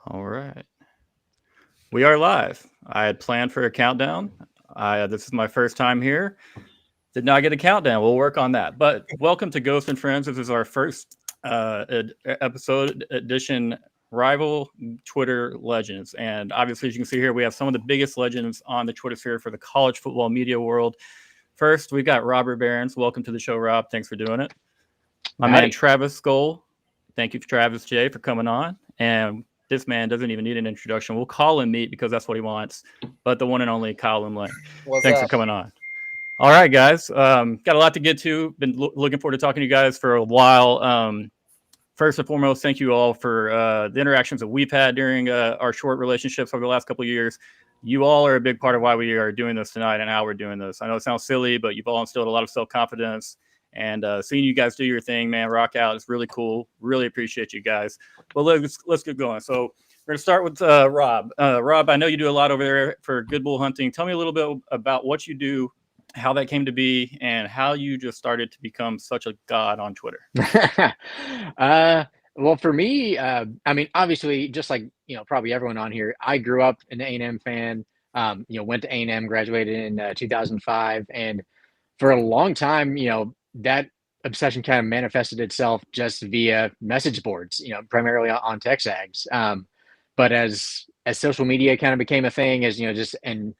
All right. We are live. I had planned for a countdown. This is my first time here. Did not get a countdown. We'll work on that. But welcome to Ghost and Friends. This is our first episode edition rival Twitter legends. And obviously, as you can see here, we have some of the biggest legends on the Twitter sphere for the college football media world. First, we've got Robert Behrens. Welcome to the show, Rob. Thanks for doing it. My man, Travis Skoll. Thank you, Travis J, for coming on. And this man doesn't even need an introduction. We'll call him Meat because that's what he wants. But the one and only Kyle Umlang. Thanks for coming on. All right, guys. Got a lot to get to. Been looking forward to talking to you guys for a while. First and foremost, thank you all for the interactions that we've had during our short relationships over the last couple of years. You all are a big part of why we are doing this tonight and how we're doing this. I know it sounds silly, but you've all instilled a lot of self-confidence. And seeing you guys do your thing, man, rock out. It's really cool. Really appreciate you guys. Well, let's get going. So we're going to start with Rob. Rob, I know you do a lot over there for Good Bull Hunting. Tell me a little bit about what you do, how that came to be, and how you just started to become such a god on Twitter. Well, for me, I mean, obviously, just like, probably everyone on here, I grew up an A&M fan, went to A&M, graduated in 2005. And for a long time, that obsession kind of manifested itself just via message boards, primarily on TextAgs. But as social media kind of became a thing, as, and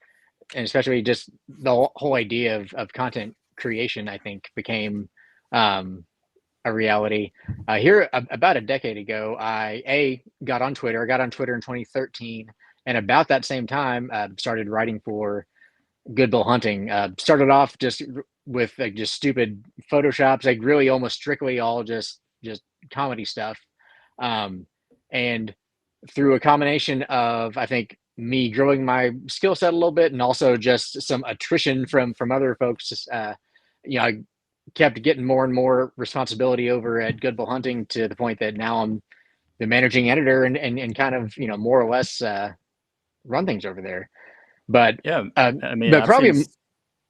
especially just the whole idea of content creation, I think became a reality. Here about a decade ago, I got on Twitter. I got on Twitter in 2013, and about that same time, started writing for Good Bull Hunting. Started off just with just stupid photoshops, like really almost strictly all just comedy stuff. And through a combination of, I think, me growing my skill set a little bit, and also just some attrition from other folks, I kept getting more and more responsibility over at Good Bull Hunting, to the point that now I'm the managing editor and kind of, more or less run things over there. But yeah, I mean, but probably.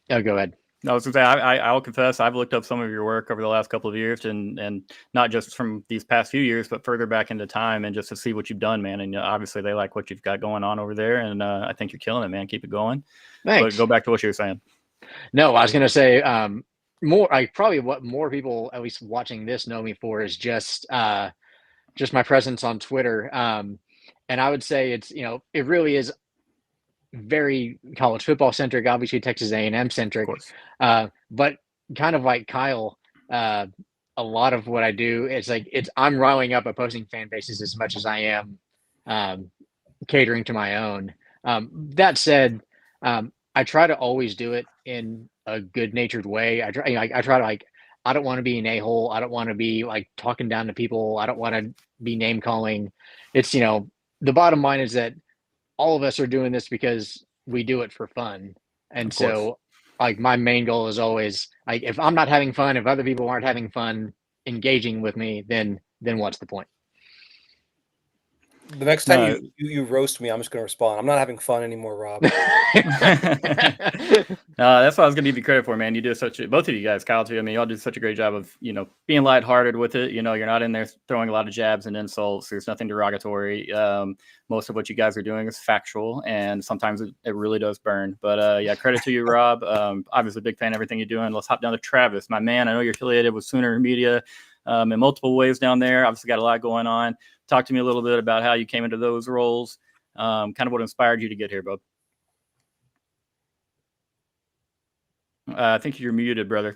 Oh, go ahead. I was going to say, I'll confess, I've looked up some of your work over the last couple of years, and not just from these past few years, but further back into time, and just to see what you've done, man. And obviously, they like what you've got going on over there, and I think you're killing it, man. Keep it going. Thanks. But go back to what you were saying. No, I was going to say more. Probably what more people, at least watching this, know me for is just my presence on Twitter. And I would say it's it really is very college football centric, obviously Texas A&M centric, but kind of like Kyle, a lot of what I do is I'm riling up opposing fan bases as much as I am catering to my own. That said, I try to always do it in a good natured way. I try to I don't want to be an a-hole. I don't want to be talking down to people. I don't want to be name calling. It's the bottom line is that all of us are doing this because we do it for fun. And so my main goal is always if I'm not having fun, if other people aren't having fun engaging with me, then what's the point? The next time you roast me, I'm just going to respond. I'm not having fun anymore, Rob. That's what I was going to give you credit for, man. You do both of you guys, Kyle too. I mean, y'all do such a great job of, being lighthearted with it. You're not in there throwing a lot of jabs and insults. There's nothing derogatory. Most of what you guys are doing is factual, and sometimes it really does burn. But yeah, credit to you, Rob. Obviously, big fan of everything you're doing. Let's hop down to Travis, my man. I know you're affiliated with Sooner Media in multiple ways down there. Obviously, got a lot going on. Talk to me a little bit about how you came into those roles, kind of what inspired you to get here, bub. I think you're muted, brother.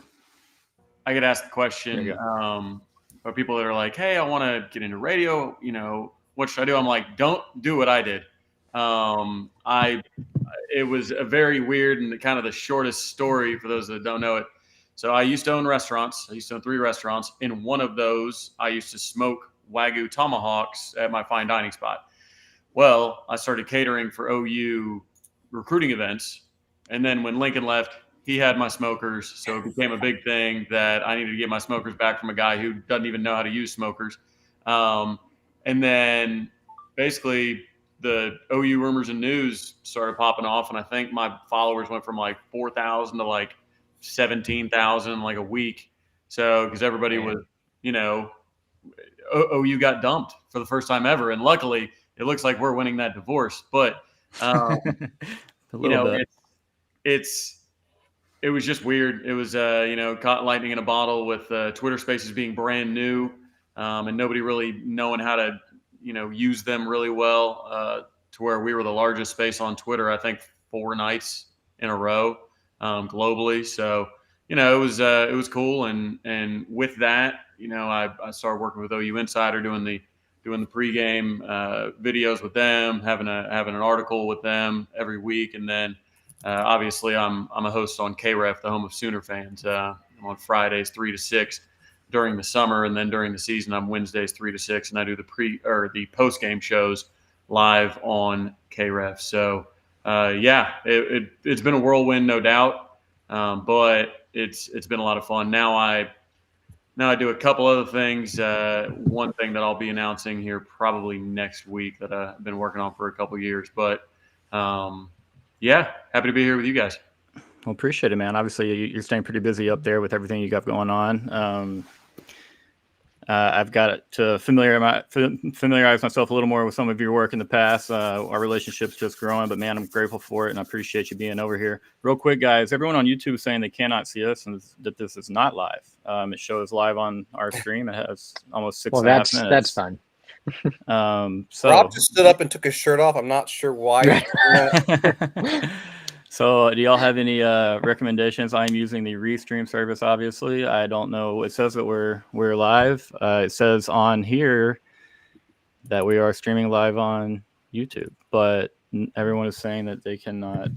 I get asked the question by people that are like, hey, I want to get into radio. What should I do? I'm like, don't do what I did. It was a very weird and kind of the shortest story for those that don't know it. So I used to own restaurants. I used to own 3 restaurants. In one of those, I used to smoke Wagyu tomahawks at my fine dining spot. Well, I started catering for OU recruiting events. And then when Lincoln left, he had my smokers. So it became a big thing that I needed to get my smokers back from a guy who doesn't even know how to use smokers. And then basically the OU rumors and news started popping off. And I think my followers went from 4,000 to 17,000 a week. So because everybody was, OU got dumped for the first time ever. And luckily it looks like we're winning that divorce. But A you little know, bit. it was just weird. It was caught lightning in a bottle with Twitter Spaces being brand new, and nobody really knowing how to use them really well, to where we were the largest space on Twitter, I think 4 nights in a row, globally. So it was cool, and with that, I started working with OU Insider, doing the pregame videos with them, having an article with them every week, and then obviously I'm a host on KREF, the home of Sooner fans. I'm on Fridays 3 to 6 during the summer, and then during the season I'm Wednesdays 3 to 6, and I do the post game shows live on KREF. So it's been a whirlwind, no doubt, but it's been a lot of fun. Now I do a couple other things. One thing that I'll be announcing here probably next week that I've been working on for a couple years. But happy to be here with you guys. Well, appreciate it, man. Obviously, you're staying pretty busy up there with everything you got going on. I've got to familiarize myself a little more with some of your work in the past. Our relationship's just growing, but man, I'm grateful for it, and I appreciate you being over here. Real quick, guys, everyone on YouTube is saying they cannot see us and that this is not live. It shows live on our stream. It has almost 6.5 minutes. That's fun. So Rob just stood up and took his shirt off. I'm not sure why. So do y'all have any recommendations? I'm using the Restream service, obviously. I don't know. It says that we're live. It says on here that we are streaming live on YouTube, but everyone is saying that they cannot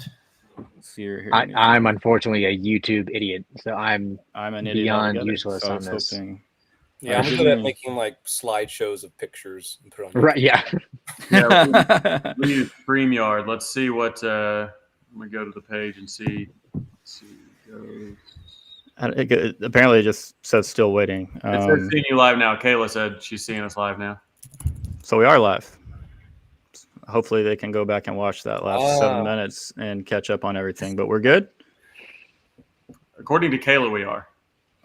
see or hear me. I'm unfortunately a YouTube idiot, so I'm an idiot beyond altogether, useless so I on was this. hoping. Yeah, I'm good at making like slideshows of pictures and put it on. Right? Yeah. Yeah, we use StreamYard. Let's see what. I'm gonna go to the page and see. Apparently, it just says still waiting. It says seeing you live now. Kayla said she's seeing us live now. So we are live. Hopefully, they can go back and watch that last 7 minutes and catch up on everything. But we're good. According to Kayla, we are.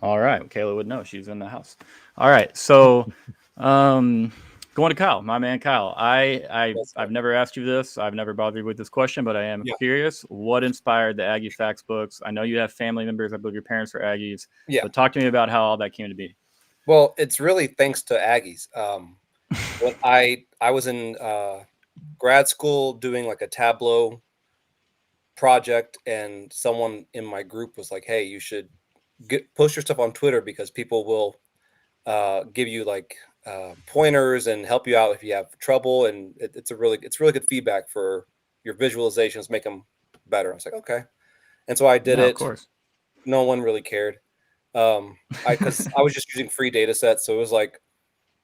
All right. Kayla would know. She's in the house. All right. So, going to Kyle, my man Kyle. I've never asked you this. I've never bothered you with this question, but I am curious. What inspired the Aggie Facts books? I know you have family members. I believe your parents are Aggies. Yeah. But talk to me about how all that came to be. Well, it's really thanks to Aggies. When I was in grad school doing like a Tableau project, and someone in my group was like, "Hey, you should post your stuff on Twitter because people will give you like pointers and help you out if you have trouble, and it's really good feedback for your visualizations, make them better." I was like, okay, and so I did it. Of course, no one really cared, because I was just using free data sets, so it was like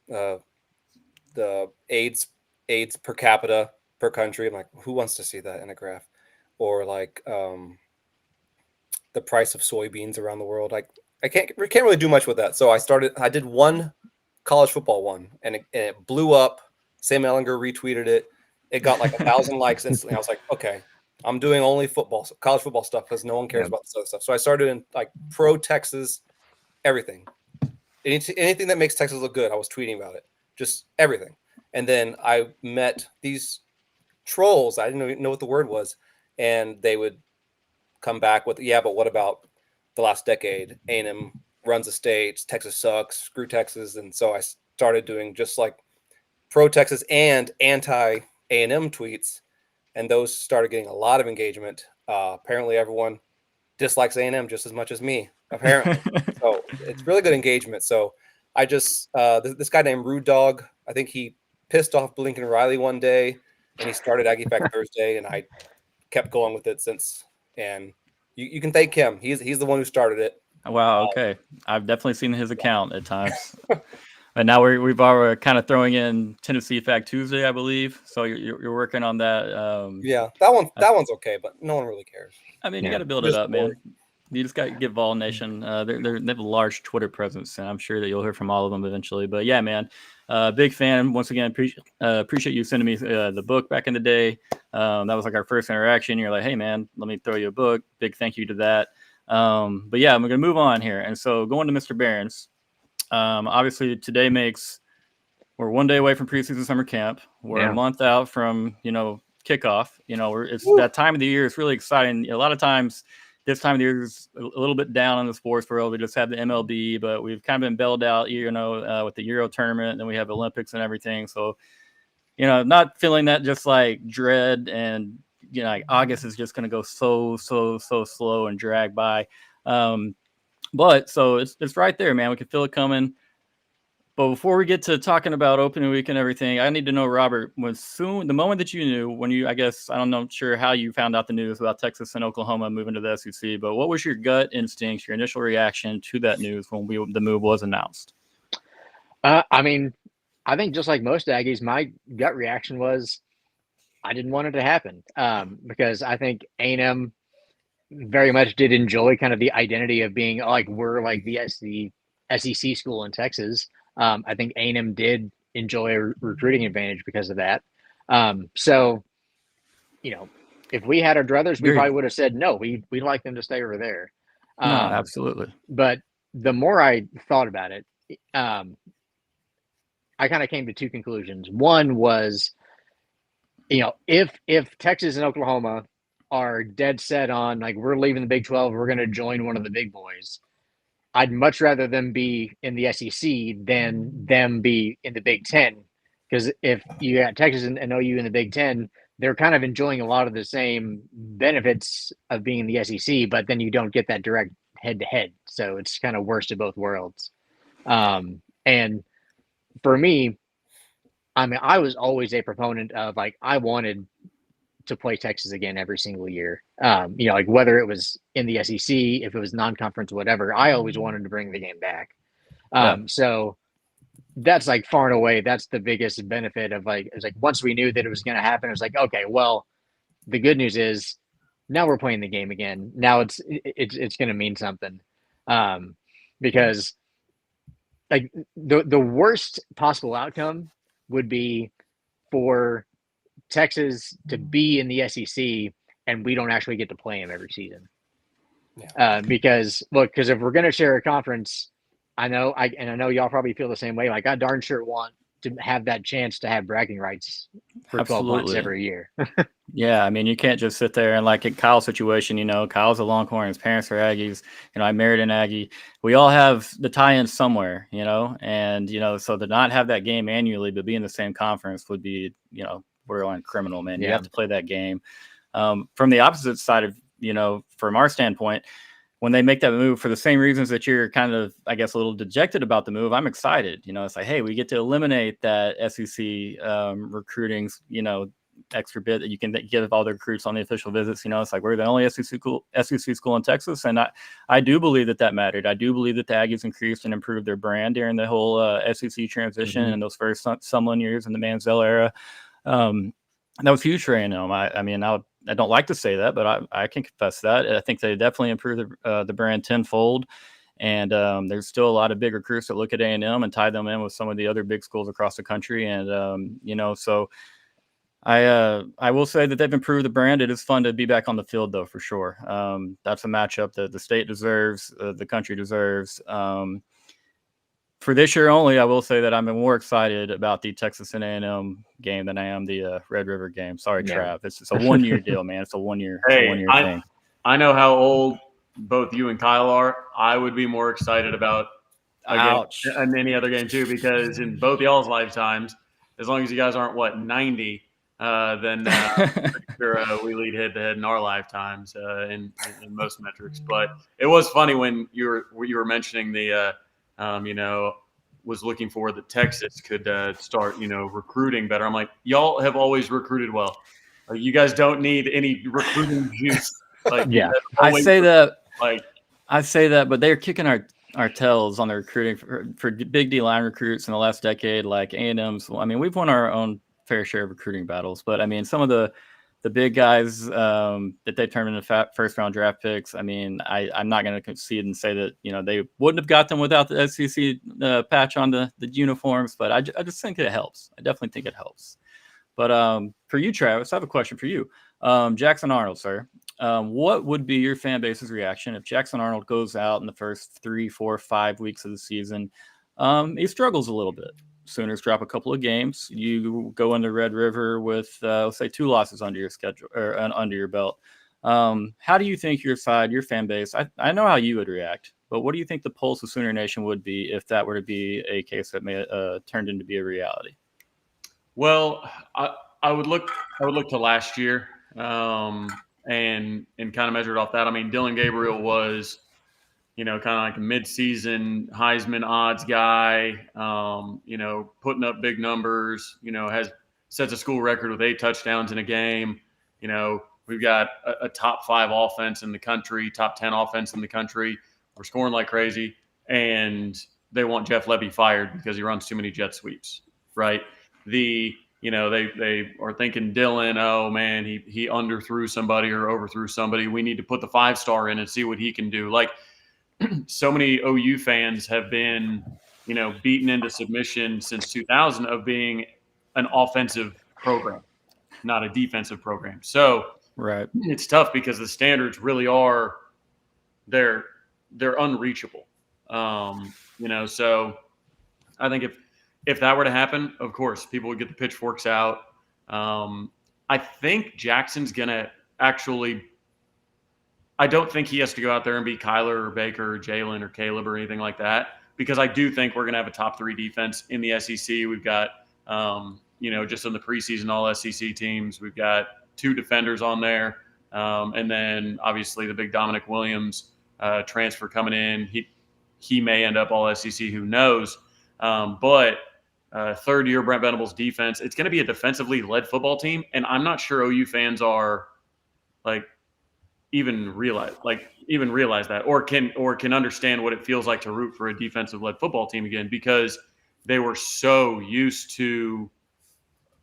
the AIDS per capita per country. I'm like, who wants to see that in a graph? Or like the price of soybeans around the world. Like we can't really do much with that. So I did one college football one, and it blew up. Sam Ellinger retweeted it. It got like 1,000 likes instantly. I was like, okay, I'm doing only college football stuff because no one cares about this other stuff. So I started in like pro Texas, everything. Anything that makes Texas look good, I was tweeting about it. Just everything. And then I met these trolls. I didn't even know what the word was. And they would come back with, yeah, but what about the last decade? A&M runs the states, Texas sucks, screw Texas. And so I started doing just like pro Texas and anti A&M tweets, and those started getting a lot of engagement. Apparently everyone dislikes A&M just as much as me, apparently. So it's really good engagement. So I just this guy named Rude Dog, I think he pissed off Blinken Riley one day, and he started Aggie Fact Thursday, and I kept going with it since. And you can thank him. He's the one who started it. Wow. Okay, I've definitely seen his account at times. And now we're kind of throwing in Tennessee Fact Tuesday, I believe. So you're working on that. Yeah, that one's okay, but no one really cares. I mean, you got to build it up, man. You just got to give Vol Nation. They have a large Twitter presence, and I'm sure that you'll hear from all of them eventually. But yeah, man, big fan. Once again, appreciate you sending me the book back in the day. That was like our first interaction. You're like, hey, man, let me throw you a book. Big thank you to that. But yeah, I'm going to move on here. And so going to Mr. Behrens. Obviously, today makes We're 1 day away from preseason summer camp. We're a month out from, kickoff. It's that time of the year. It's really exciting. A lot of times this time of the year is a little bit down in the sports world. We just have the MLB, but we've kind of been bailed out, with the Euro tournament, and then we have Olympics and everything. So, not feeling that just like dread and, like August is just going to go so slow and drag by. But so it's right there, man. We can feel it coming. But before we get to talking about opening week and everything, I need to know, Robert, the moment that you knew I guess, I don't know, I'm sure how you found out the news about Texas and Oklahoma moving to the SEC, but what was your gut instinct, your initial reaction to that news when the move was announced? I mean, I think just like most Aggies, my gut reaction was I didn't want it to happen because I think A&M very much did enjoy kind of the identity of being like we're like the SEC school in Texas. I think A&M did enjoy a recruiting advantage because of that. So, if we had our druthers, we probably would have said no. We'd like them to stay over there. No, absolutely. But the more I thought about it, I kind of came to two conclusions. One was, if Texas and Oklahoma are dead set on like we're leaving the Big 12, we're going to join one of the big boys, I'd much rather them be in the SEC than them be in the Big 10. Because if you got Texas and OU in the Big 10, they're kind of enjoying a lot of the same benefits of being in the SEC, but then you don't get that direct head-to-head. So it's kind of worst of both worlds. And for me, I mean, I was always a proponent of like I wanted to play Texas again every single year. Like whether it was in the SEC, if it was non-conference, whatever, I always wanted to bring the game back. So that's like far and away, that's the biggest benefit of like, it's like once we knew that it was going to happen, it was like, okay, well, the good news is now we're playing the game again. Now it's going to mean something. Because like the worst possible outcome would be for Texas to be in the SEC and we don't actually get to play them every season. Because if we're going to share a conference, I know y'all probably feel the same way. Like I darn sure want to have that chance to have bragging rights for 12 months every year. Yeah, I mean, you can't just sit there and like in Kyle's situation, Kyle's a Longhorn, his parents are Aggies, I married an Aggie. We all have the tie-in somewhere, and, so to not have that game annually, but be in the same conference would be, borderline criminal, man. You have to play that game. From the opposite side of, from our standpoint, when they make that move for the same reasons that you're kind of, I guess, a little dejected about the move, I'm excited. It's like, hey, we get to eliminate that SEC recruiting, extra bit that you can give all the recruits on the official visits. It's like we're the only SEC school in Texas. And I do believe that mattered. I do believe that the Aggies increased and improved their brand during the whole SEC transition and those first Sumlin years in the Manzel era. That was huge for A&M. I don't like to say that, but I can confess that. I think they definitely improved the brand tenfold. And there's still a lot of big recruits that look at A&M and tie them in with some of the other big schools across the country. And, so I will say that they've improved the brand. It is fun to be back on the field, though, for sure. That's a matchup that the state deserves, the country deserves. For this year only, I will say that I'm more excited about the Texas and A&M game than I am the Red River game. Sorry, Trav. It's a 1 year deal, man. It's a 1 year, thing. I know how old both you and Kyle are. I would be more excited about and any other game too, because in both y'all's lifetimes, as long as you guys aren't 90, then we lead head to head in our lifetimes in most metrics. But it was funny when you were mentioning the was looking forward that Texas could start recruiting better. I'm like, y'all have always recruited well. Like, you guys don't need any recruiting juice. Like, I say that, but they're kicking our tails on the recruiting for big D line recruits in the last decade. Like A&M's, we've won our own fair share of recruiting battles, but some of the big guys that they turned into first round draft picks. I'm not going to concede and say that they wouldn't have got them without the SEC patch on the uniforms, but I just think it helps. I definitely think it helps. But for you, Travis, I have a question for you. Jackson Arnold, sir. What would be your fan base's reaction if Jackson Arnold goes out in the first 3, 4, 5 weeks of the season? He struggles a little bit. Sooners drop a couple of games. You go into Red River with, let's say, 2 losses under your schedule or under your belt. How do you think your fan base, I know how you would react, but what do you think the pulse of Sooner Nation would be if that were to be a case that may turned into be a reality? Well, I would look to last year and kind of measure it off that. I mean, Dylan Gabriel was, kind of like a mid-season Heisman odds guy, putting up big numbers, sets a school record with 8 touchdowns in a game. We've got a top 5 offense in the country, top 10 offense in the country. We're scoring like crazy, and they want Jeff Lebby fired because he runs too many jet sweeps, right? They are thinking Dylan, oh man, he underthrew somebody or overthrew somebody. We need to put the 5-star in and see what he can do. Like, so many OU fans have been, beaten into submission since 2000 of being an offensive program, not a defensive program. So right, it's tough because the standards really are they're unreachable. So I think if that were to happen, of course, people would get the pitchforks out. I think Jackson's gonna actually. I don't think he has to go out there and be Kyler or Baker or Jalen or Caleb or anything like that, because I do think we're going to have a top 3 defense in the SEC. We've got, just in the preseason all SEC teams, we've got 2 defenders on there. And then obviously the big Dominic Williams transfer coming in. He may end up all SEC, who knows? But third year Brent Venables defense, it's going to be a defensively led football team. And I'm not sure OU fans are like, even realize that or can understand what it feels like to root for a defensive led football team again, because they were so used to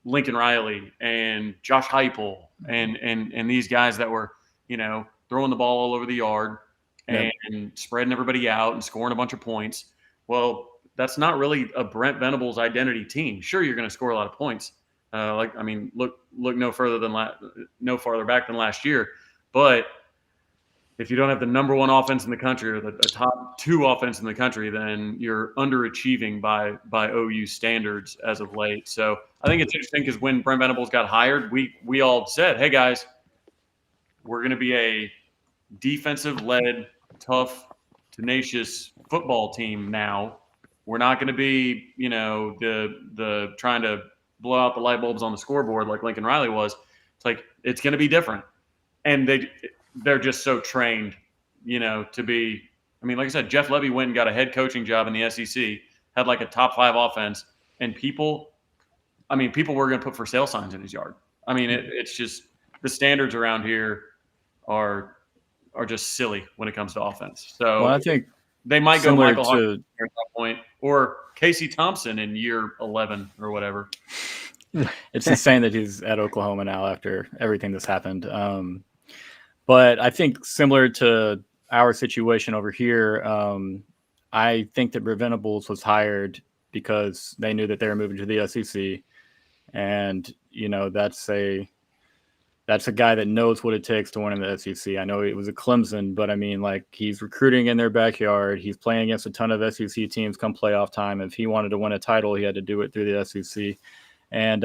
Lincoln Riley and Josh Heupel and these guys that were, throwing the ball all over the yard and spreading everybody out and scoring a bunch of points. Well, that's not really a Brent Venables identity team. Sure, you're going to score a lot of points. Look no farther back than last year, but if you don't have the number 1 offense in the country or the top 2 offense in the country, then you're underachieving by OU standards as of late. So I think it's interesting because when Brent Venables got hired, we all said, hey guys, we're going to be a defensive-led, tough, tenacious football team now. We're not going to be, the trying to blow out the light bulbs on the scoreboard like Lincoln Riley was. It's like, it's going to be different. And they're just so trained, to be. I mean, like I said, Jeff Lebby went and got a head coaching job in the SEC, had like a top 5 offense, and people were going to put for sale signs in his yard. I mean, it's just the standards around here are just silly when it comes to offense. So well, I think they might go Michael Hawkins at that point, or Casey Thompson in year 11 or whatever. It's insane that he's at Oklahoma now after everything that's happened. But I think similar to our situation over here, I think that Venables was hired because they knew that they were moving to the SEC. And, that's a guy that knows what it takes to win in the SEC. I know it was a Clemson, but he's recruiting in their backyard. He's playing against a ton of SEC teams come playoff time. If he wanted to win a title, he had to do it through the SEC. And,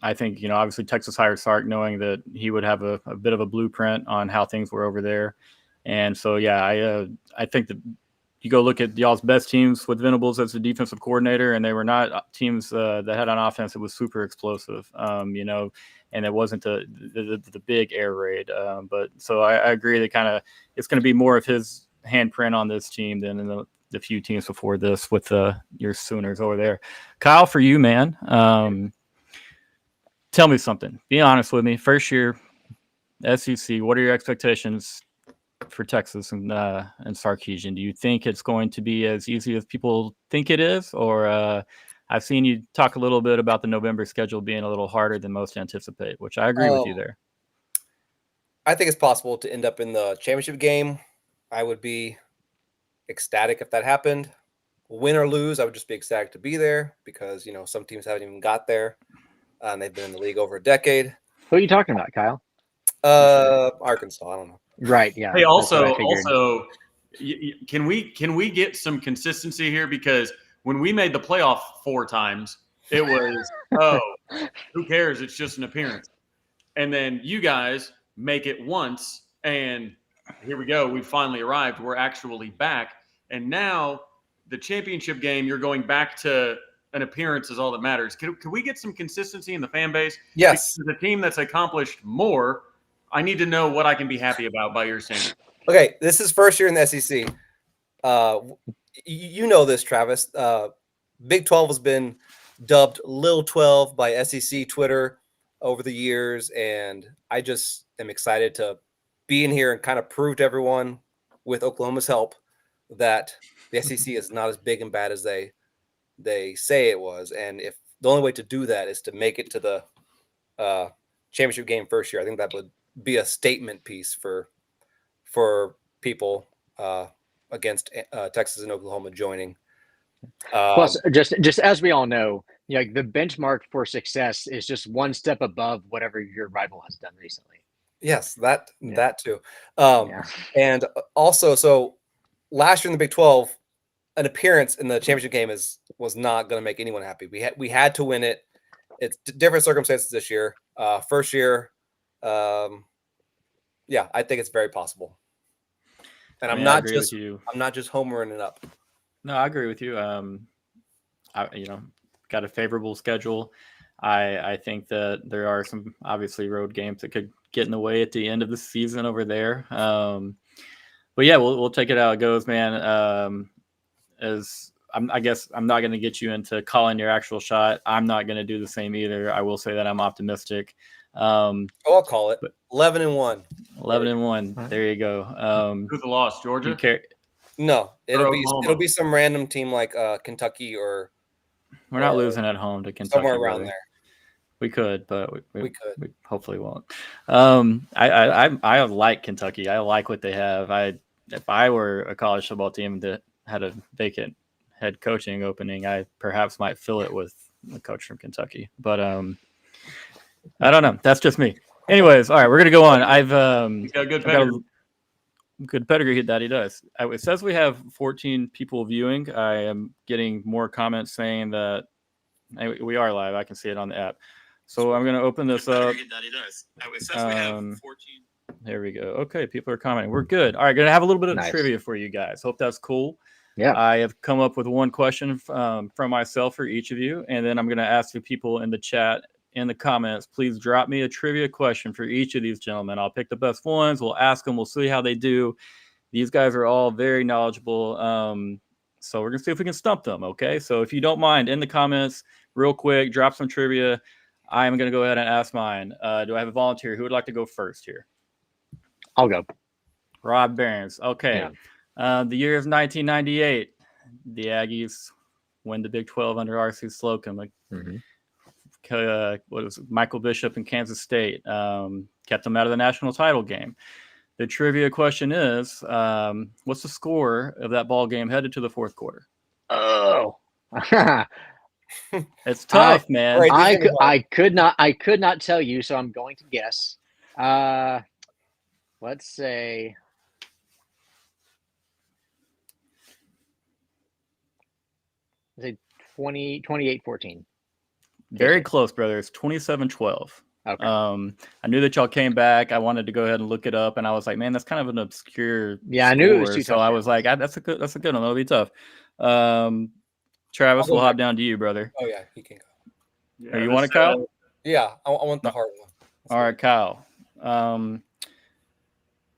I think, obviously Texas hired Sark knowing that he would have a bit of a blueprint on how things were over there. And so, I think that you go look at y'all's best teams with Venables as the defensive coordinator, and they were not teams that had on offense that was super explosive, and it wasn't the big air raid. But so I agree that it's going to be more of his handprint on this team than in the few teams before this with your Sooners over there. Kyle, for you, man. Tell me something. Be honest with me. First year, SEC. What are your expectations for Texas and Sarkisian? Do you think it's going to be as easy as people think it is, or I've seen you talk a little bit about the November schedule being a little harder than most anticipate, which I agree with you there. I think it's possible to end up in the championship game. I would be ecstatic if that happened. Win or lose, I would just be ecstatic to be there because some teams haven't even got there. And they've been in the league over a decade. Who are you talking about, Kyle? Arkansas. I don't know. Right. Yeah. Hey, also, can we get some consistency here, because When we made the playoff 4 times, it was, oh, who cares? It's just an appearance. And then you guys make it once, and here we go. We finally arrived. We're actually back. And now the championship game, you're going back to an appearance is all that matters. Can we get some consistency in the fan base? Yes. Because the team that's accomplished more, I need to know what I can be happy about by your standard. Okay, this is first year in the SEC. You know this, Travis. Big 12 has been dubbed Lil 12 by SEC Twitter over the years, and I just am excited to be in here and kind of prove to everyone, with Oklahoma's help, that the SEC is not as big and bad as they say it was. And if the only way to do that is to make it to the championship game first year, I think that would be a statement piece for people against Texas and Oklahoma joining. Plus, just as we all know, like the benchmark for success is just one step above whatever your rival has done recently. Yes, that too. And also, so last year in the Big 12, an appearance in the championship game was not going to make anyone happy. We had to win it. It's different circumstances this year. First year, I think it's very possible. And I'm not just homering it up. No, I agree with you. Got a favorable schedule. I think that there are some obviously road games that could get in the way at the end of the season over there. But yeah, we'll take it how it goes, man. I guess I'm not going to get you into calling your actual shot. I'm not going to do the same either. I will say that I'm optimistic. I'll call it 11-1. 11-1. There you go. Who's the loss? Georgia? No, it'll be some random team like Kentucky or. We're not losing at home to Kentucky. Somewhere around there. We could, but we could. We hopefully won't. I like Kentucky. I like what they have. If I were a college football team that had a vacant head coaching opening, I perhaps might fill it with a coach from Kentucky. But I don't know. That's just me. Anyways, all right, we're gonna go on. He's got a good pedigree. Good pedigree that he does. It says we have 14 people viewing. I am getting more comments saying that we are live. I can see it on the app. So I'm going to open this up. It says we have 14. There we go. Okay, people are commenting. We're good. All right, going to have a little bit of trivia for you guys. Hope that's cool. Yeah. I have come up with one question from myself for each of you, and then I'm going to ask the people in the chat, in the comments, please drop me a trivia question for each of these gentlemen. I'll pick the best ones. We'll ask them. We'll see how they do. These guys are all very knowledgeable. So we're going to see if we can stump them, okay? So if you don't mind, in the comments, real quick, drop some trivia. I'm going to go ahead and ask mine. Do I have a volunteer? Who would like to go first here? I'll go. Rob Behrens. Okay. Yeah. The year is 1998. The Aggies win the Big 12 under R.C. Slocum. What was it? Michael Bishop in Kansas State kept them out of the national title game. The trivia question is, what's the score of that ball game headed to the fourth quarter? Oh, it's tough, man. Right, I could not tell you, so I'm going to guess. Let's say 28-14. Very close, brothers. 27-12. Okay. I knew that y'all came back. I wanted to go ahead and look it up, and I was like, man, that's kind of an obscure. Yeah, I knew it was too so tough. I was like, that's a good one. That'll be tough. Travis, we'll hop down to you, brother. Oh yeah, he can go. Yeah, you want it, Kyle? Yeah, I want the hard one. All right, Kyle.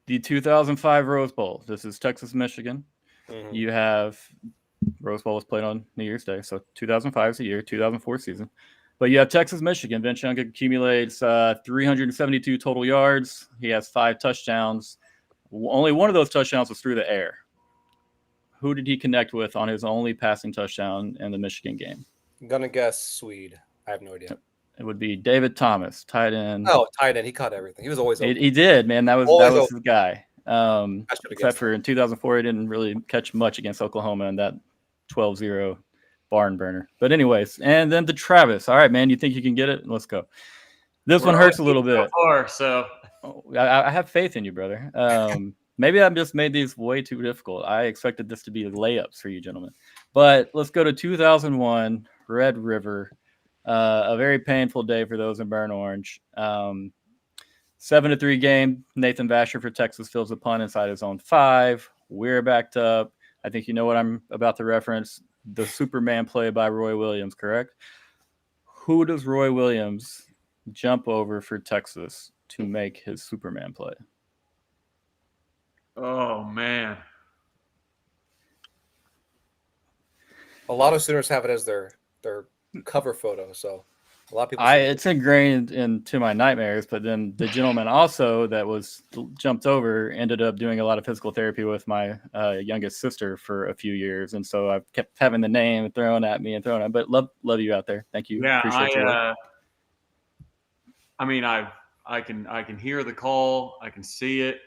The 2005 Rose Bowl. This is Texas, Michigan. Mm-hmm. You have Rose Bowl was played on New Year's Day, so 2005 is the year, 2004 season. But you have Texas, Michigan. Vince Young accumulates 372 total yards. He has 5 touchdowns. Only one of those touchdowns was through the air. Who did he connect with on his only passing touchdown in the Michigan game? I'm going to guess Swede. I have no idea. It would be David Thomas, tight end. Oh, tight end. He caught everything. He was always open. He did, man. That was his guy. Except for in 2004, he didn't really catch much against Oklahoma in that 12-0 barn burner. But anyways, and then to Travis. All right, man. You think you can get it? Let's go. This one hurts a little bit. So I have faith in you, brother. Maybe I've just made these way too difficult. I expected this to be layups for you, gentlemen. But let's go to 2001 Red River. A very painful day for those in Burnt Orange. 7-3 game. Nathan Vasher for Texas fields a punt inside his own 5. We're backed up. I think you know what I'm about to reference. The Superman play by Roy Williams, correct? Who does Roy Williams jump over for Texas to make his Superman play? Oh man. A lot of Sooners have it as their cover photo, so a lot of people. It's ingrained into my nightmares. But then the gentleman also that was jumped over ended up doing a lot of physical therapy with my youngest sister for a few years, and so I've kept having the name thrown at me and thrown at. But love you out there. Thank you. Yeah, Appreciate you. I mean, I can hear the call, I can see it,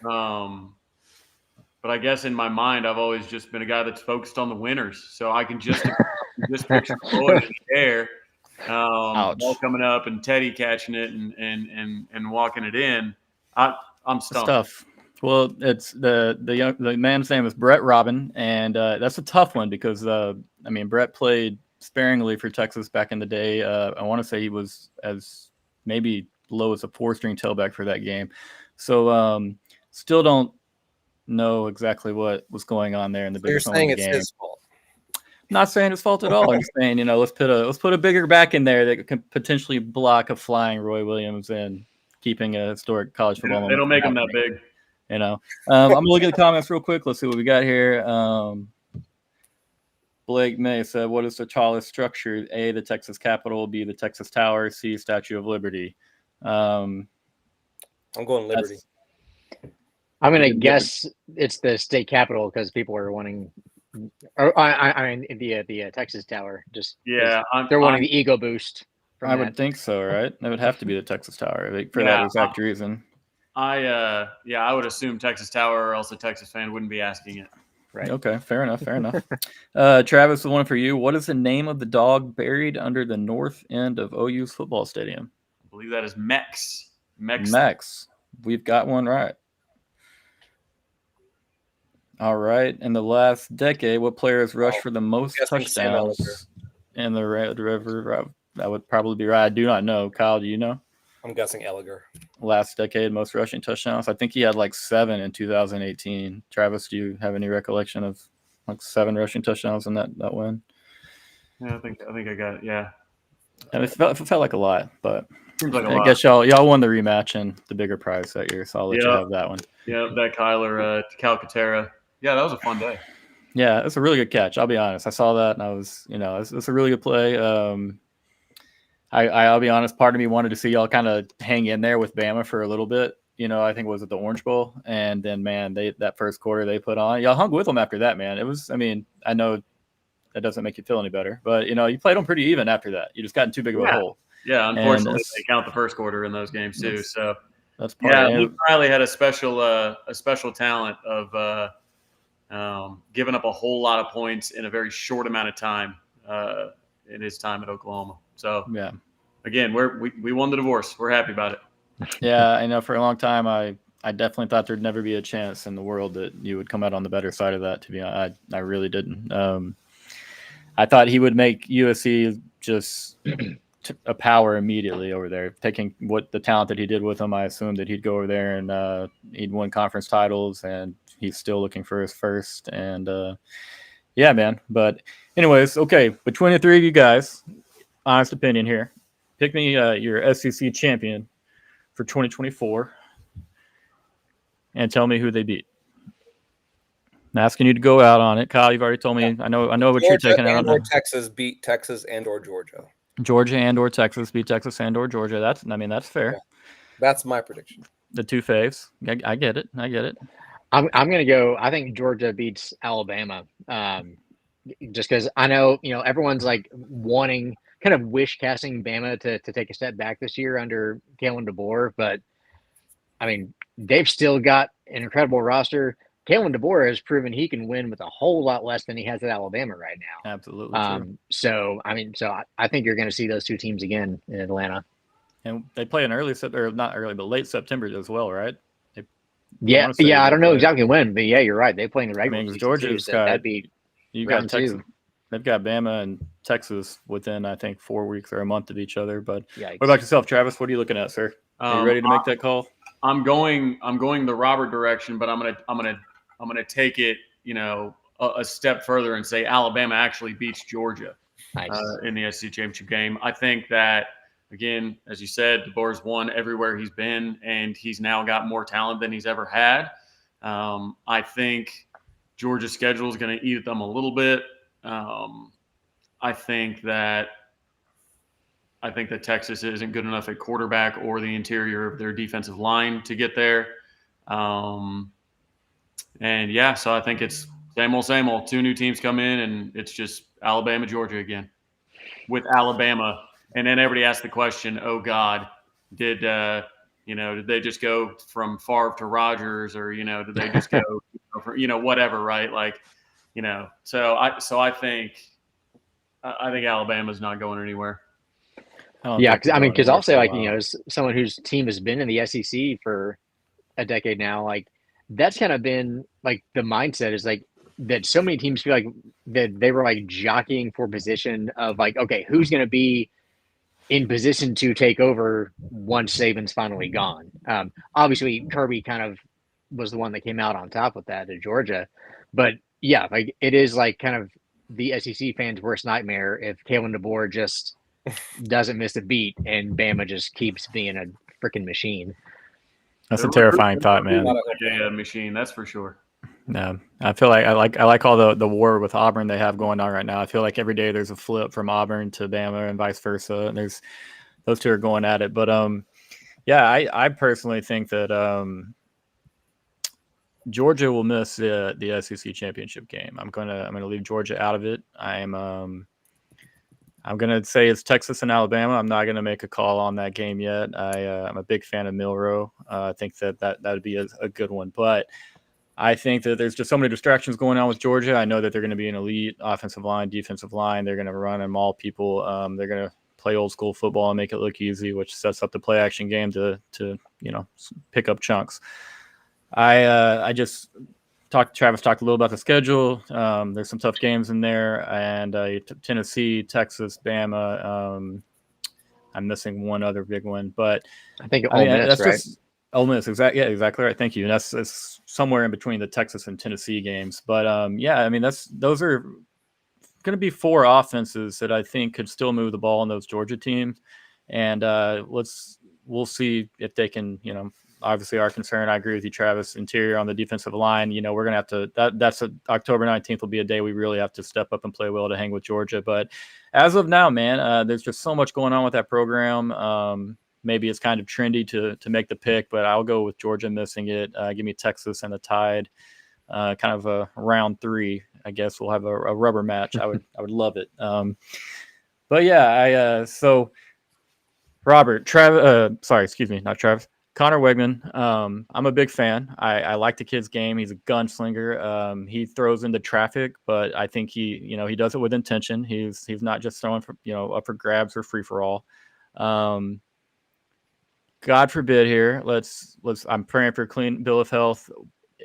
but I guess in my mind, I've always just been a guy that's focused on the winners, so I can just picture Floyd in the air, ball coming up and Teddy catching it and walking it in. I'm stumped. Stuff. Well, it's the man's name is Brett Robin, and that's a tough one because Brett played sparingly for Texas back in the day. I want to say he was as maybe low as a 4-string tailback for that game. So still don't know exactly what was going on there in the bigger You're saying it's game. his fault. Not saying it's fault at all. I'm just saying, let's put a bigger back in there that can potentially block a flying Roy Williams and keeping a historic college football. They don't make them that big. I'm gonna look at the comments real quick. Let's see what we got here. Blake May said, "What is the tallest structure? A, the Texas Capitol. B, the Texas Tower. C, Statue of Liberty." I'm going Liberty. I'm going to guess it's the state capitol because people are wanting, the Texas Tower. Just they're wanting the ego boost. I would think so, right? That would have to be the Texas Tower for that exact reason. I would assume Texas Tower, or else a Texas fan wouldn't be asking it. Right. Okay, fair enough. Travis, the one for you. What is the name of the dog buried under the north end of OU's football stadium? I believe that is Mex. Mex. We've got one right. All right. In the last decade, what player has rushed for the most touchdowns in the Red River? That would probably be right. I do not know. Kyle, do you know? I'm guessing Elliger. Last decade, most rushing touchdowns. I think he had like 7 in 2018. Travis, do you have any recollection of like 7 rushing touchdowns in that win? Yeah, I think I got it. Yeah. And it felt like a lot, but seems like I guess y'all won the rematch and the bigger prize that year, so I'll let you have that one. Yeah, that Kyler Calcaterra. Yeah, that was a fun day. Yeah, it's a really good catch. I'll be honest. I saw that and I was, it's a really good play. I'll be honest, part of me wanted to see y'all kind of hang in there with Bama for a little bit. I think it was at the Orange Bowl. And then, man, that first quarter they put on, y'all hung with them after that, man. It was, I know that doesn't make you feel any better, but, you played them pretty even after that. You just got in too big of a hole. Yeah, unfortunately, they count the first quarter in those games too. So that's part of it. Luke Riley had a special talent of giving up a whole lot of points in a very short amount of time in his time at Oklahoma. So yeah, again, we won the divorce. We're happy about it. Yeah, I know for a long time I definitely thought there'd never be a chance in the world that you would come out on the better side of that. To be honest, I really didn't. I thought he would make USC just a power immediately over there. Taking what the talent that he did with them, I assumed that he'd go over there and he'd win conference titles, and he's still looking for his first. And yeah, man. But anyways, okay, between the three of you guys, honest opinion here, pick me your SEC champion for 2024 and tell me who they beat. I'm asking you to go out on it. Kyle, you've already told me. I know what you're taking out. Or Texas beat Texas and or Georgia. Georgia and or Texas beat Texas and or Georgia. That's fair. Yeah. That's my prediction. The two faves. I get it. I'm going to go. I think Georgia beats Alabama. Just because I know, everyone's like wanting, kind of wish casting Bama to take a step back this year under Kalen DeBoer. But they've still got an incredible roster. Kalen DeBoer has proven he can win with a whole lot less than he has at Alabama right now. Absolutely. So I think you're going to see those two teams again in Atlanta. And they play in not early, but late September as well, right? I don't know exactly when, but yeah, you're right. They play in the regular season Georgia too, so that'd be You got Round Texas. two. They've got Bama and Texas within, I think, 4 weeks or a month of each other. But Yikes. what about yourself, Travis? What are you looking at, sir? Are you ready to make that call? I'm going the Robert direction, but I'm gonna take it, a step further and say Alabama actually beats Georgia Nice. in the SEC championship game. I think that, again, as you said, DeBoer's won everywhere he's been, and he's now got more talent than he's ever had. I think Georgia's schedule is going to eat at them a little bit. I think that Texas isn't good enough at quarterback or the interior of their defensive line to get there. So I think it's same old. Two new teams come in, and it's just Alabama, Georgia again, with Alabama. And then everybody asks the question, "Oh God, did they just go from Favre to Rodgers, or did they just go, whatever, right?" Like, So I think Alabama's not going anywhere. Yeah, because I'll say, as someone whose team has been in the SEC for a decade now, like that's kind of been like the mindset is like that. So many teams feel like that they were like jockeying for position of like, okay, who's going to be in position to take over once Saban's finally gone. Obviously, Kirby kind of was the one that came out on top with that at Georgia, but yeah, like it is like kind of the SEC fans' worst nightmare if Kalen DeBoer just doesn't miss a beat and Bama just keeps being a freaking machine. That's a terrifying thought, man. A machine, that's for sure. No, I feel like I like all the war with Auburn they have going on right now. I feel like every day there's a flip from Auburn to Bama and vice versa, and there's those two are going at it. But I personally think that Georgia will miss the SEC championship game. I'm gonna leave Georgia out of it. I'm gonna say it's Texas and Alabama. I'm not gonna make a call on that game yet. I'm a big fan of Milroe. I think that would be a good one, but I think that there's just so many distractions going on with Georgia. I know that they're going to be an elite offensive line, defensive line. They're going to run and maul people. They're going to play old school football and make it look easy, which sets up the play action game to pick up chunks. I just Travis talked a little about the schedule. There's some tough games in there, and Tennessee, Texas, Bama. I'm missing one other big one, but I think Ole Miss, right? Ole Miss, exactly right. Thank you. And that's somewhere in between the Texas and Tennessee games. But those are going to be four offenses that I think could still move the ball in those Georgia teams. And we'll see if they can. Obviously our concern. I agree with you, Travis. Interior on the defensive line. We're going to have to. That's October 19th will be a day we really have to step up and play well to hang with Georgia. But as of now, man, there's just so much going on with that program. Maybe it's kind of trendy to make the pick, but I'll go with Georgia missing it. Give me Texas and the Tide, kind of a round 3. I guess we'll have a rubber match. I would love it. But yeah, so Robert, not Travis. Connor Wegman. I'm a big fan. I like the kid's game. He's a gunslinger. He throws into traffic, but I think he does it with intention. He's not just throwing for up for grabs or free for all. God forbid here. I'm praying for a clean bill of health.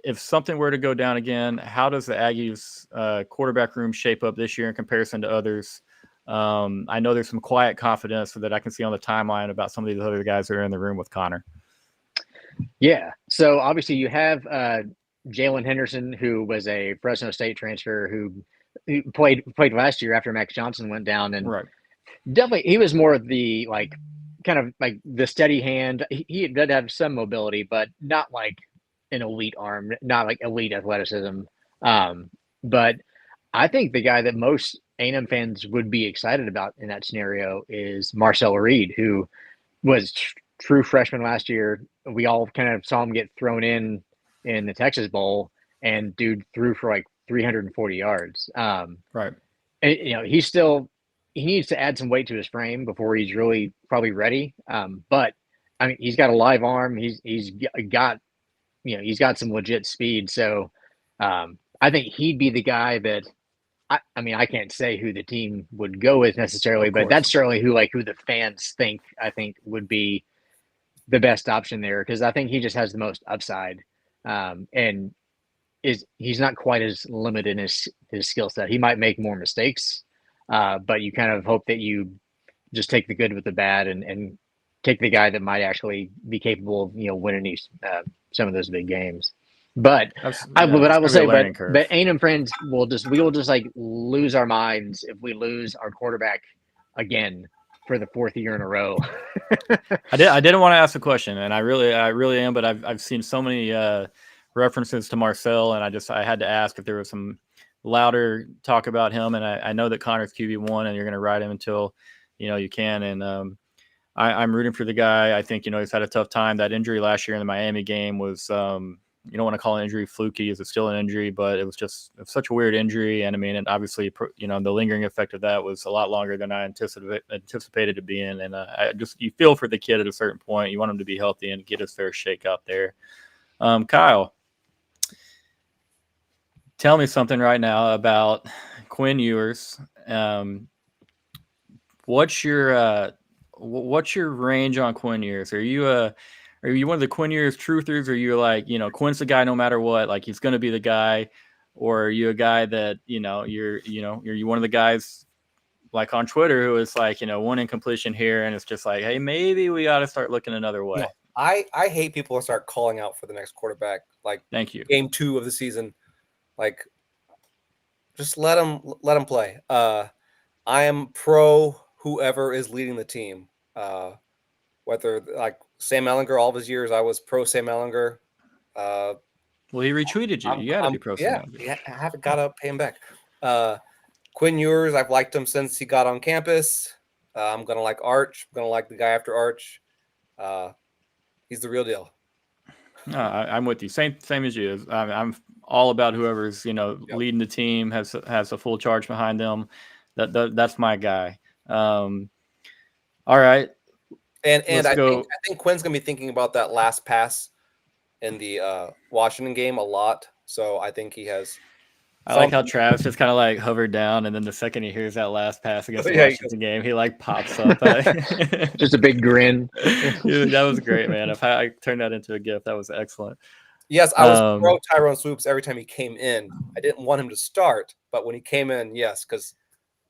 If something were to go down again, how does the Aggies quarterback room shape up this year in comparison to others? I know there's some quiet confidence that I can see on the timeline about some of these other guys that are in the room with Connor. Yeah. So obviously you have Jalen Henderson, who was a Fresno State transfer who played last year after Max Johnson went down, and right. Definitely he was more of the kind of like the steady hand. He did have some mobility, but not like an elite arm, not like elite athleticism. But I think the guy that most A&M fans would be excited about in that scenario is Marcel Reed, who was true freshman last year. We all kind of saw him get thrown in the Texas Bowl, and dude threw for like 340 yards. Right. And, he needs to add some weight to his frame before he's really probably ready. But I mean, he's got a live arm. He's got some legit speed. So I think he'd be the guy that I can't say who the team would go with necessarily, but that's certainly who the fans I think would be the best option there, because I think he just has the most upside. And he's not quite as limited in his skill set. He might make more mistakes, but you kind of hope that you just take the good with the bad and take the guy that might actually be capable of winning these some of those big games. But I will say, but A&M friends we will just like lose our minds if we lose our quarterback again for the 4th year in a row. I didn't want to ask a question, and I really am, but I've seen so many references to Marcel, and I had to ask if there was some louder talk about him. And I know that Connor's QB1, and you're going to ride him until you can. And I'm rooting for the guy. I think he's had a tough time. That injury last year in the Miami game was you don't want to call an injury fluky. Is it still an injury? But it was such a weird injury. And I mean, and obviously, the lingering effect of that was a lot longer than I anticipated to be in. And you feel for the kid at a certain point. You want him to be healthy and get his fair shake out there. Kyle, tell me something right now about Quinn Ewers. What's your range on Quinn Ewers? Are you one of the Quinn Ewers truthers? Or are you like, Quinn's the guy no matter what, like he's going to be the guy? Or are you a guy that, you're one of the guys like on Twitter who is like, one incompletion here, and it's just like, hey, maybe we got to start looking another way. No, I hate people who start calling out for the next quarterback. Like, thank you. Game 2 of the season, like, just let him play. I am pro whoever is leading the team. Whether like Sam Ehlinger, all of his years, I was pro Sam Ehlinger. Well, he retweeted you. You got to be pro Sam Ehlinger. Yeah, I haven't got to pay him back. Quinn Ewers, I've liked him since he got on campus. I'm going to like Arch. I'm going to like the guy after Arch. He's the real deal. No, I'm with you. Same as you. I'm all about whoever's leading the team, has a full charge behind them. That's my guy. All right. And I think Quinn's gonna be thinking about that last pass in the Washington game a lot. So I think he has. I like how Travis just kind of like hovered down, and then the second he hears that last pass against the Washington game, he like pops up. Just a big grin. That was great, man. If I turned that into a GIF, that was excellent. Yes, I was pro Tyrone Swoops every time he came in. I didn't want him to start, but when he came in, yes, because.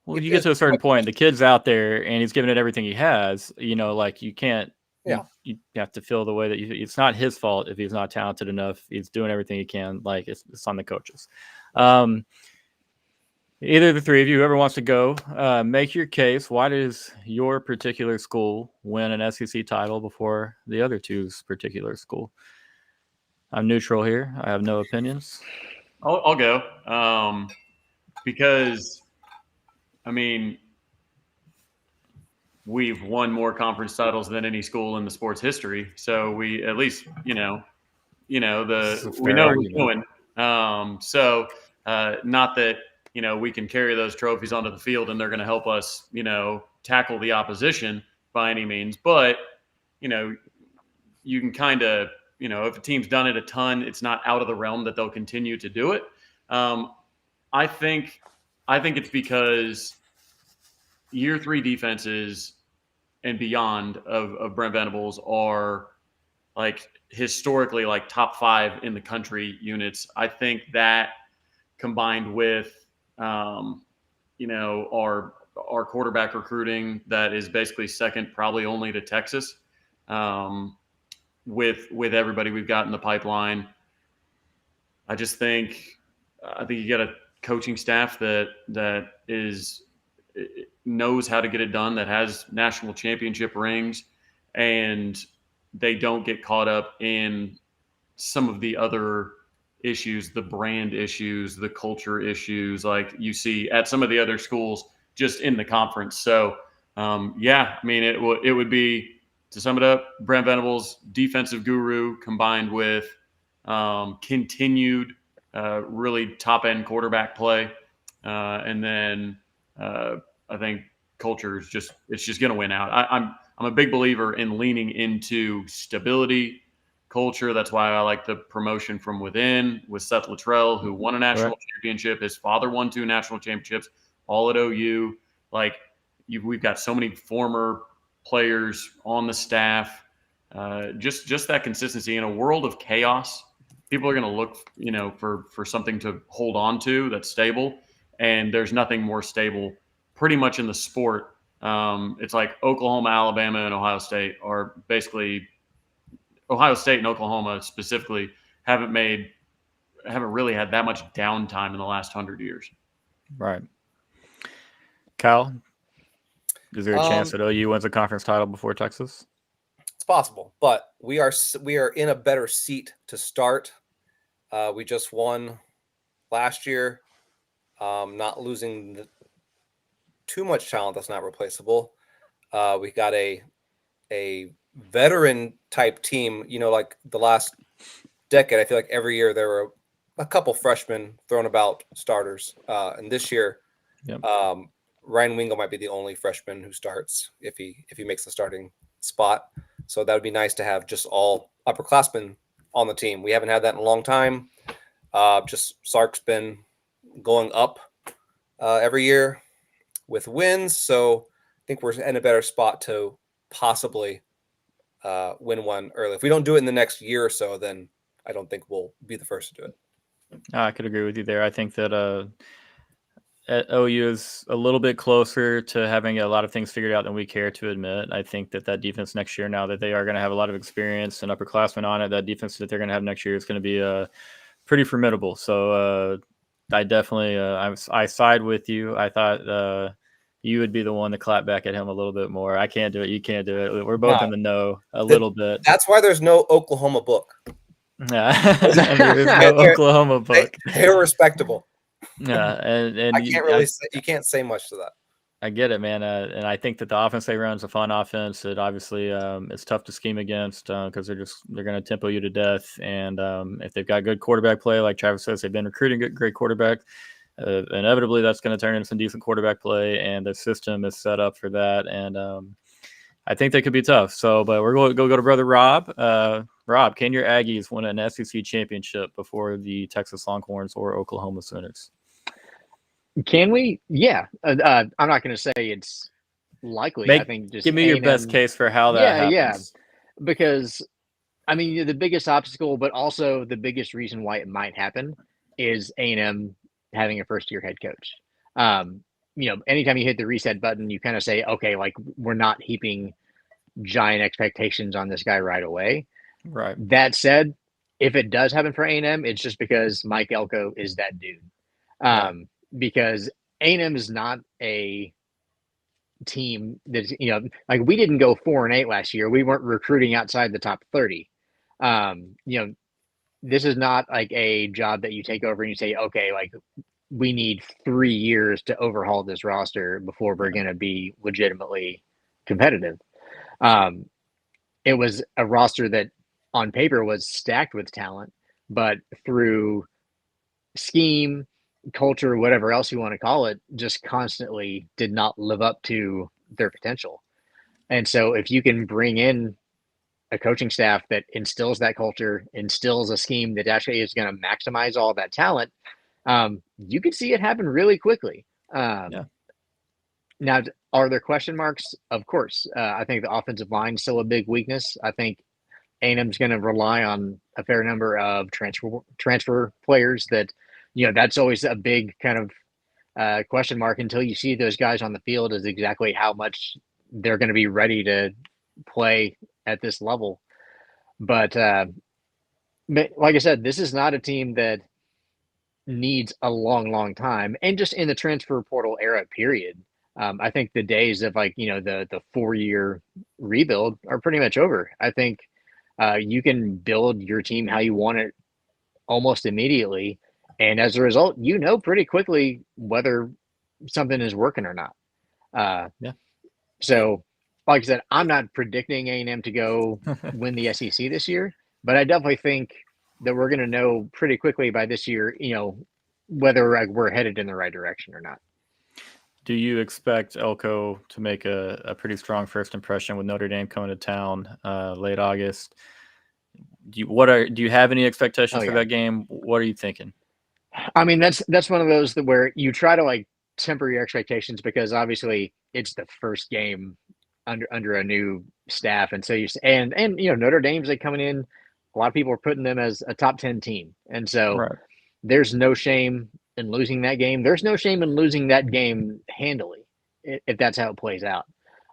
Well, if you get to a certain point, the kid's out there and he's giving it everything he has, like you can't, you have to feel the way that it's not his fault if he's not talented enough. He's doing everything he can. Like it's on the coaches. Either of the three of you, whoever wants to go, make your case. Why does your particular school win an SEC title before the other two's particular school? I'm neutral here. I have no opinions. I'll go because, I mean, we've won more conference titles than any school in the sports history. So we at least, we know what we're doing. Not that, we can carry those trophies onto the field and they're going to help us, tackle the opposition by any means. But, you can kind of, if a team's done it a ton, it's not out of the realm that they'll continue to do it. I think it's because year 3 defenses and beyond of Brent Venables are like historically like top 5 in the country units. I think that combined with, our quarterback recruiting that is basically second, probably only to Texas, with everybody we've got in the pipeline. I think you got a coaching staff that knows how to get it done, that has national championship rings, and they don't get caught up in some of the other issues, the brand issues, the culture issues, like you see at some of the other schools just in the conference. So, it would be, to sum it up, Brent Venables, defensive guru, combined with continued really top-end quarterback play. And then I think culture is just going to win out. I'm a big believer in leaning into stability, culture. That's why I like the promotion from within with Seth Luttrell, who won a national championship. His father won 2 national championships, all at OU. We've got so many former players on the staff. Just that consistency in a world of chaos. people are going to look, for something to hold on to that's stable, and there's nothing more stable pretty much in the sport. It's like Oklahoma, Alabama, and Ohio State are basically Ohio State and Oklahoma specifically haven't really had that much downtime in the last 100 years. Right. Kyle, is there a chance that OU wins a conference title before Texas? It's possible, but we are in a better seat to start. We just won last year, not losing too much talent that's not replaceable. We got a veteran type team. Like the last decade, I feel like every year there were a couple freshmen thrown about starters, and this year, Yep. Ryan Wingo might be the only freshman who starts if he makes the starting spot. So that would be nice to have just all upperclassmen on the team. We haven't had that in a long time. Just Sark's been going up every year with wins, so I think we're in a better spot to possibly win one early. If we don't do it in the next year or so, then I don't think we'll be the first to do it. I could agree with you there. I think that OU is a little bit closer to having a lot of things figured out than we care to admit. I think that defense next year, now that they are going to have a lot of experience and upperclassmen on it, that defense that they're going to have next year is going to be pretty formidable. So I definitely I side with you. I thought you would be the one to clap back at him a little bit more. I can't do it. You can't do it. We're both in the know little bit. That's why there's no Oklahoma book. Yeah, there is no Oklahoma book. They're respectable. Yeah, and I can't really say, you can't say much to that. I get it, man, and I think that the offense they run is a fun offense. That obviously it's tough to scheme against because they're going to tempo you to death. And if they've got good quarterback play, like Travis says, they've been recruiting great quarterback. Inevitably, that's going to turn into some decent quarterback play, and the system is set up for that. And I think they could be tough. So, but we're going to go to brother Rob. Rob, can your Aggies win an SEC championship before the Texas Longhorns or Oklahoma Sooners? Can we? Yeah. I'm not going to say it's likely. I think just give me your best case for how that happens. Yeah. Because, I mean, the biggest obstacle, but also the biggest reason why it might happen is A&M having a first-year head coach. Anytime you hit the reset button, you kind of say, okay, like we're not heaping giant expectations on this guy right away. Right. That said, if it does happen for A&M, it's just because Mike Elko is that dude. Because A&M is not a team that, like we didn't go 4-8 last year. We weren't recruiting outside the top 30. This is not like a job that you take over and you say, okay, like we need 3 years to overhaul this roster before we're going to be legitimately competitive. It was a roster that on paper was stacked with talent, but through scheme, culture, whatever else you want to call it, just constantly did not live up to their potential. And so if you can bring in a coaching staff that instills that culture, instills a scheme that actually is going to maximize all that talent, you could see it happen really quickly. Now, are there question marks? Of course. I think the offensive line is still a big weakness. I think A&M's going to rely on a fair number of transfer players that, that's always a big kind of question mark until you see those guys on the field is exactly how much they're going to be ready to play at this level. But like I said, this is not a team that needs a long, long time. And just in the transfer portal era period, I think the days of the 4-year rebuild are pretty much over. I think you can build your team how you want it almost immediately. And as a result, pretty quickly whether something is working or not. So, like I said, I'm not predicting A&M to go win the SEC this year, but I definitely think that we're going to know pretty quickly by this year, whether we're headed in the right direction or not. Do you expect Elko to make a pretty strong first impression with Notre Dame coming to town late August? Do you have any expectations for that game? What are you thinking? I mean, that's one of those where you try to temper your expectations because obviously it's the first game under a new staff, and so and Notre Dame's coming in a lot of people are putting them as a top 10 team. And so Right. there's no shame in losing that game. There's no shame in losing that game handily if that's how it plays out.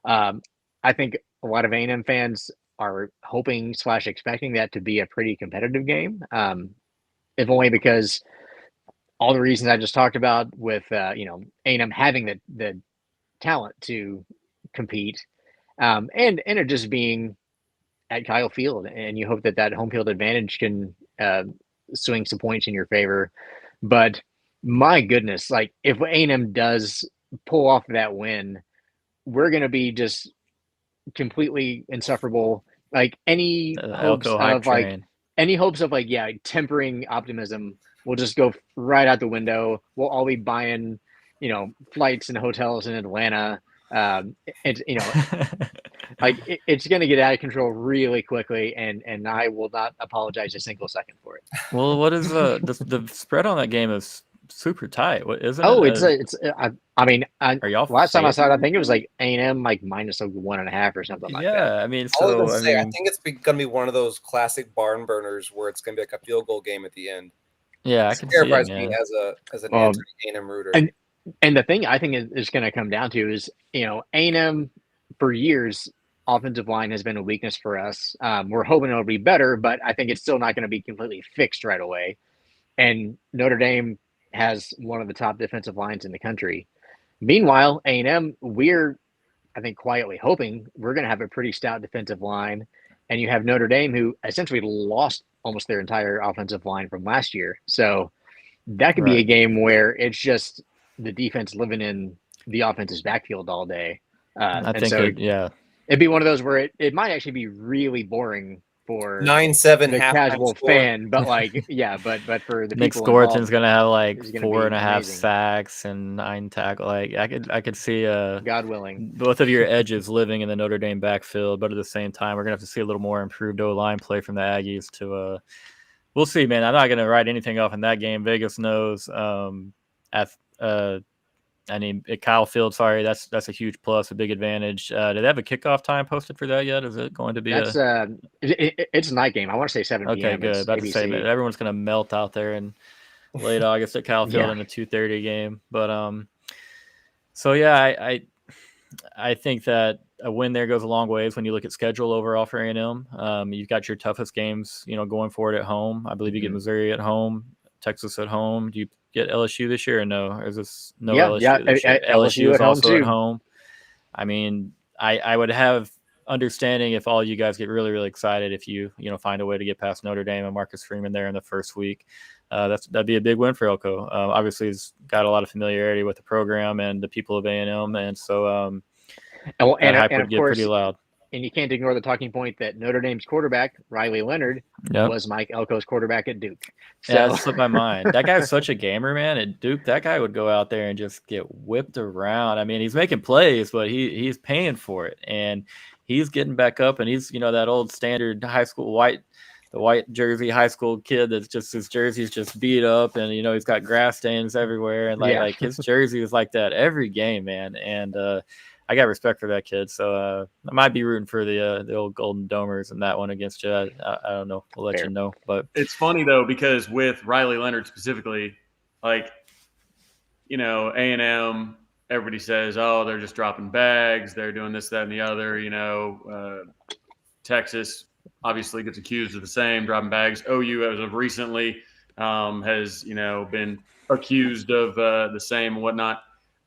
I think a lot of A&M fans are hoping / expecting that to be a pretty competitive game, if only because all the reasons I just talked about with A&M having the talent to compete, and it just being at Kyle Field, and you hope that home field advantage can swing some points in your favor. But my goodness, like if A&M does pull off that win, we're going to be just completely insufferable. Like any hopes Elko hype of like train. tempering optimism will just go right out the window. We'll all be buying, flights and hotels in Atlanta. It's it's going to get out of control really quickly, and I will not apologize a single second for it. Well, what is the spread on that game is super tight. What isn't Oh, it? are y'all last time I saw it, I favored? think it was like A&M like minus like 1.5 or something like that. Yeah, I mean, I was so gonna I say, I mean, think it's gonna be one of those classic barn burners where it's gonna be like a field goal game at the end. yeah, I It can see it, terrifies me man. as an Well, anti-A&M rooter. And the thing I think is going to come down to is, A&M for years, offensive line has been a weakness for us. We're hoping it'll be better, but I think it's still not going to be completely fixed right away. And Notre Dame has one of the top defensive lines in the country. Meanwhile, A&M, we're, I think, quietly hoping we're going to have a pretty stout defensive line. And you have Notre Dame, who essentially lost almost their entire offensive line from last year. So that could be a Right. game where it's just the defense living in the offense's backfield all day. I And think so it'd be one of those where it might actually be really boring for 9-7 the halftime casual score. fan, but but for the Nick people Scoreton's involved, gonna have like is gonna 4.5 be amazing. sacks and 9 tackles. Like I could see God willing. both of your edges living in the Notre Dame backfield, but at the same time, we're gonna have to see a little more improved O-line play from the Aggies to we'll see, man. I'm not gonna write anything off in that game. Vegas knows at Kyle Field, sorry, that's a huge plus, a big advantage. Do they have a kickoff time posted for that yet? Is it going to be That's it's a night game. I want to say 7 okay, p.m. good. It's About to say, ABC. man, everyone's gonna melt out there in late August at Kyle Field Yeah. in a 2:30 game. But so yeah, I think that a win there goes a long ways when you look at schedule overall for A&M. You've got your toughest games, going forward at home. I believe you get Missouri at home, Texas at home. Do you get LSU this year or no? Or is this no LSU this year? LSU is at home also too. at home. I mean, I would have understanding if all you guys get really, really excited if you find a way to get past Notre Dame and Marcus Freeman there in the first week. That'd be a big win for Elko. Obviously, he's got a lot of familiarity with the program and the people of A&M, and so that hype would of get course, pretty loud. and you can't ignore the talking point that Notre Dame's quarterback, Riley Leonard, Yep. was Mike Elko's quarterback at Duke. So, Yeah, it slipped my mind. That guy's such a gamer, man. At Duke, that guy would go out there and just get whipped around. I mean, he's making plays, but he's paying for it, and he's getting back up, and he's that old standard high school the white jersey high school kid that's just his jersey's just beat up, and he's got grass stains everywhere, and like his jersey is like that every game, man. And I got respect for that kid, so I might be rooting for the old Golden Domers in that one against you. I don't know. We'll let you know. But it's funny though, because with Riley Leonard specifically, like A&M, everybody says, oh, they're just dropping bags, they're doing this, that, and the other. Texas obviously gets accused of the same, dropping bags. OU, as of recently, has been accused of the same and whatnot.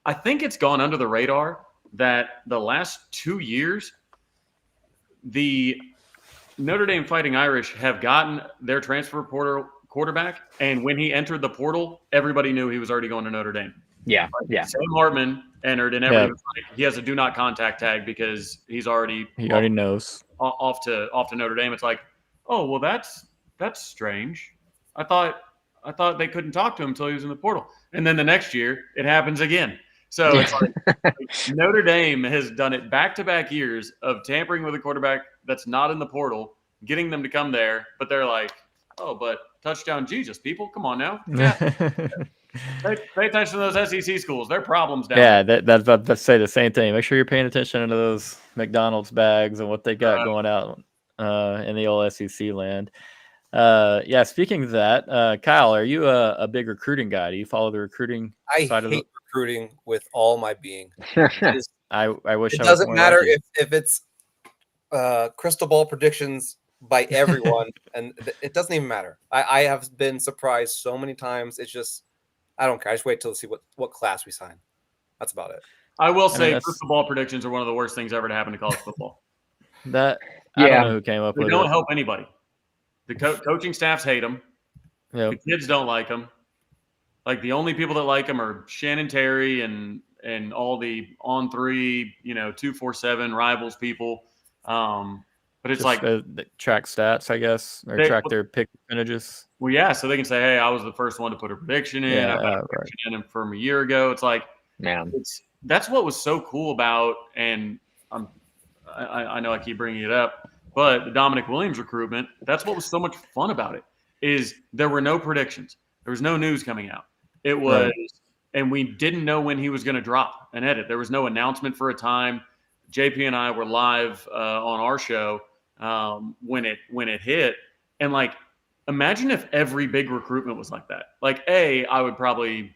I think it's gone under the radar that the last 2 years, the Notre Dame Fighting Irish have gotten their transfer portal quarterback, and when he entered the portal, everybody knew he was already going to Notre Dame. Yeah. Sam Hartman entered, and everybody was like, he has a do not contact tag because he already knows off to Notre Dame. It's like, oh well, that's strange. I thought they couldn't talk to him until he was in the portal, and then the next year it happens again. So it's like Notre Dame has done it back-to-back years of tampering with a quarterback that's not in the portal, getting them to come there, but they're like, oh, but touchdown Jesus, people, come on now. Yeah. Pay attention to those SEC schools. Their problems down there. That's about to say the same thing. Make sure you're paying attention to those McDonald's bags and what they got going out in the old SEC land. Yeah, speaking of that, Kyle, are you a big recruiting guy? Do you follow the recruiting I side of hate recruiting with all my being. It, is, I wish it I was doesn't more matter like you. if it's crystal ball predictions by everyone, and it doesn't even matter. I have been surprised so many times. It's just I don't care. I just wait till to see what class we sign. That's about it. I will I mean, say that's crystal ball predictions are one of the worst things ever to happen to college football. that. I don't know who came up They with don't it. help anybody. The coaching staffs hate them. Yep. The kids don't like them. Like the only people that like them are Shannon Terry and all the on 3, 247 rivals people. But it's Just like the track stats, I guess, or track their pick percentages. well, yeah, so they can say, "Hey, I was the first one to put a prediction in. I put a prediction in from a year ago." It's like, Man, that's what was so cool about, and I know I keep bringing it up, but the Dominic Williams recruitment. That's what was so much fun about it. Is there were no predictions. There was no news coming out. It was, and we didn't know when he was going to drop an edit. There was no announcement for a time. JP and I were live on our show when it hit, and like, imagine if every big recruitment was like that. Like, A, I would probably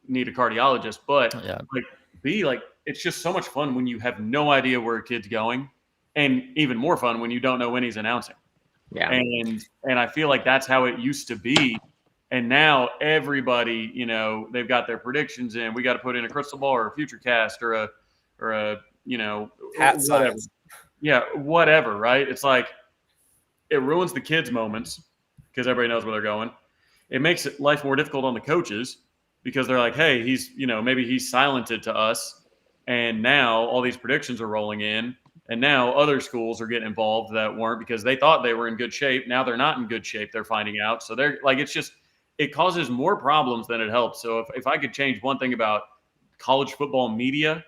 need a cardiologist, but like, B, like, it's just so much fun when you have no idea where a kid's going, and even more fun when you don't know when he's announcing. Yeah, and I feel like that's how it used to be. And now everybody, they've got their predictions in. We got to put in a crystal ball or a future cast or a Hat whatever. science. Yeah, whatever, right? It's like it ruins the kids' moments because everybody knows where they're going. It makes life more difficult on the coaches because they're like, hey, he's, maybe he's silented to us. And now all these predictions are rolling in. And now other schools are getting involved that weren't because they thought they were in good shape. Now they're not in good shape. They're finding out. So they're like, it causes more problems than it helps. So if I could change one thing about college football media,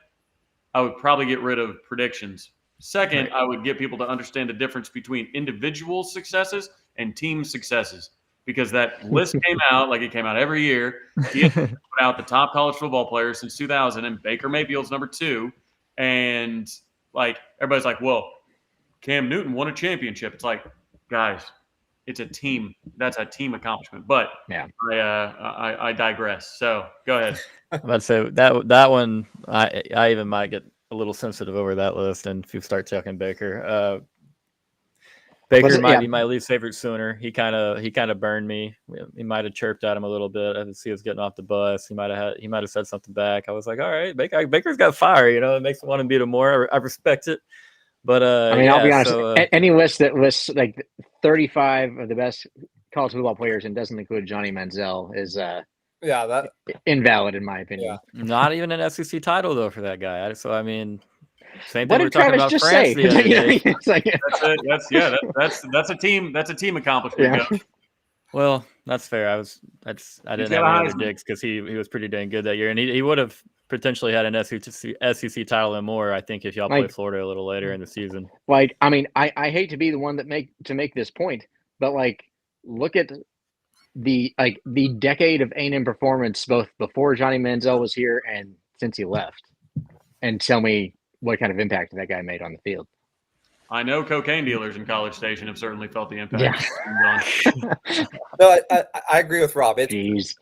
I would probably get rid of predictions. Second, I would get people to understand the difference between individual successes and team successes because that list came out like it came out every year. ESPN put out the top college football players since 2000, and Baker Mayfield's number 2. And like everybody's like, well, Cam Newton won a championship. It's like, guys, it's a team. That's a team accomplishment. But yeah, I digress. So go ahead. I'm about to say that one. I even might get a little sensitive over that list, and if you start talking Baker, Baker might be my least favorite Sooner. He kind of burned me. He might have chirped at him a little bit as he was getting off the bus. He might have said something back. I was like, all right, Baker's got fire. It makes me want to beat him more. I respect it. But I mean, I'll be honest. Any list that lists like 35 of the best college football players and doesn't include Johnny Manzel is that invalid in my opinion. Yeah. Not even an SEC title though for that guy. So I mean, same What thing we're did talking Travis about just France say? the other day. That's a team. That's a team accomplishment. Yeah. Well, that's fair. I didn't have any other digs because he was pretty dang good that year, and he would have potentially had an SEC title and more. I think if y'all play Florida a little later in the season. Like, I mean, I hate to be the one that make this point, but like, look at the decade of A&M performance both before Johnny Manziel was here and since he left, and tell me what kind of impact that guy made on the field. I know cocaine dealers in College Station have certainly felt the impact. Yeah. No, I agree with Rob. There's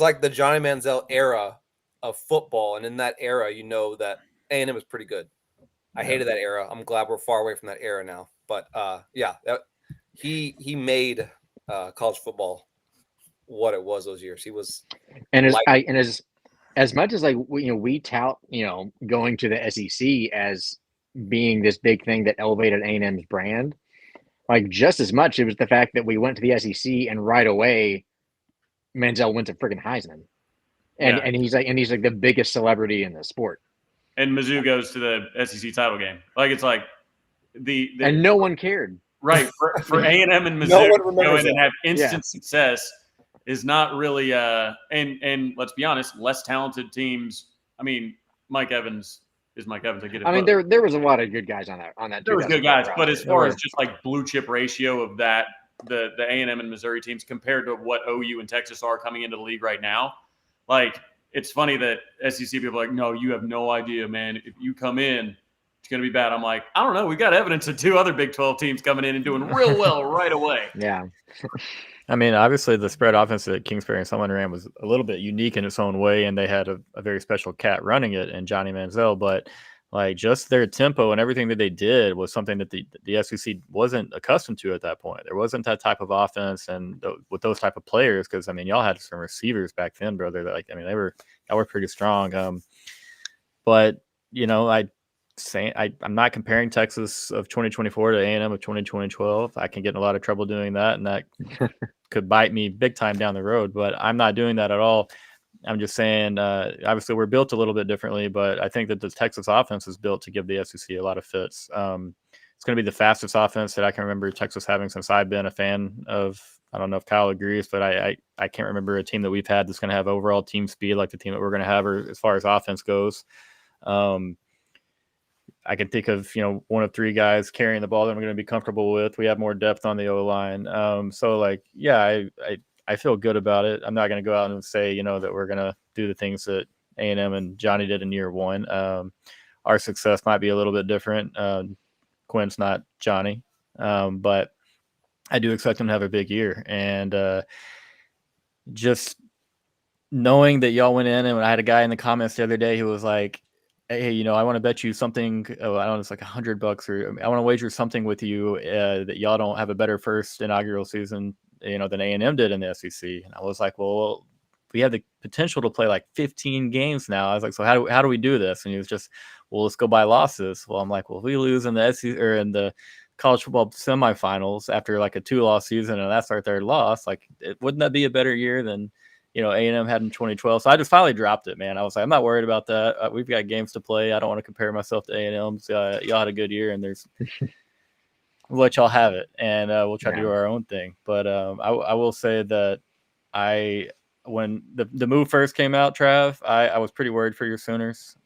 like the Johnny Manziel era of football, and in that era, that A&M was pretty good. I hated that era. I'm glad we're far away from that era now. But he made college football what it was those years. He was, and as much as like we tout going to the SEC as being this big thing that elevated A&M's brand, like just as much it was the fact that we went to the SEC and right away Manziel went to friggin' Heisman, and he's like the biggest celebrity in the sport. And Mizzou goes to the SEC title game. Like it's like and no one cared. Right for A&M and Mizzou to go in and have instant success is not really and let's be honest, less talented teams. I mean, Mike Evans is Mike Evans. I get it. I mean, there was a lot of good guys on that. There was good guys, but as far as just like blue chip ratio of that, the A&M and Missouri teams compared to what OU and Texas are coming into the league right now, like it's funny that SEC people are like, no, you have no idea, man. If you come in it's going to be bad. I'm like, I don't know. We got evidence of 2 other Big 12 teams coming in and doing real well right away. Yeah. I mean, obviously the spread offense that Kingsbury and Summerlin ran was a little bit unique in its own way, and they had a very special cat running it in Johnny Manzel. But like just their tempo and everything that they did was something that the SEC wasn't accustomed to at that point. There wasn't that type of offense and with those type of players, because I mean, y'all had some receivers back then, brother. That, like, I mean, y'all were pretty strong. But you know, I'm not comparing Texas of 2024 to A&M of 2012. I can get in a lot of trouble doing that, and that could bite me big time down the road. But I'm not doing that at all. I'm just saying, obviously we're built a little bit differently, but I think that the Texas offense is built to give the SEC a lot of fits. It's going to be the fastest offense that I can remember Texas having since I've been a fan of. I don't know if Kyle agrees, but I can't remember a team that we've had that's going to have overall team speed like the team that we're going to have, or as far as offense goes. I can think of, one of 3 guys carrying the ball that I'm going to be comfortable with. We have more depth on the O-line. So like, yeah, I feel good about it. I'm not going to go out and say, that we're going to do the things that A&M and Johnny did in year 1. Our success might be a little bit different. Quinn's not Johnny, but I do expect him to have a big year. And just knowing that y'all went in, and I had a guy in the comments the other day who was like, hey, I want to bet you something. I don't know, it's like $100 or I want to wager something with you that y'all don't have a better first inaugural season, than A&M did in the SEC. And I was like, well, we have the potential to play like 15 games now. I was like, so how do we do this? And he was just, well, let's go by losses. Well, I'm like, well, if we lose in the SEC or in the college football semifinals after like a 2-loss season, and that's our 3rd loss, like, wouldn't that be a better year than A&M had in 2012? So I just finally dropped it, man. I was like, I'm not worried about that. We've got games to play. I don't want to compare myself to A&M. So, y'all had a good year, and we'll let y'all have it, and we'll try to do our own thing. But I will say that when the move first came out, Trav, I was pretty worried for your Sooners.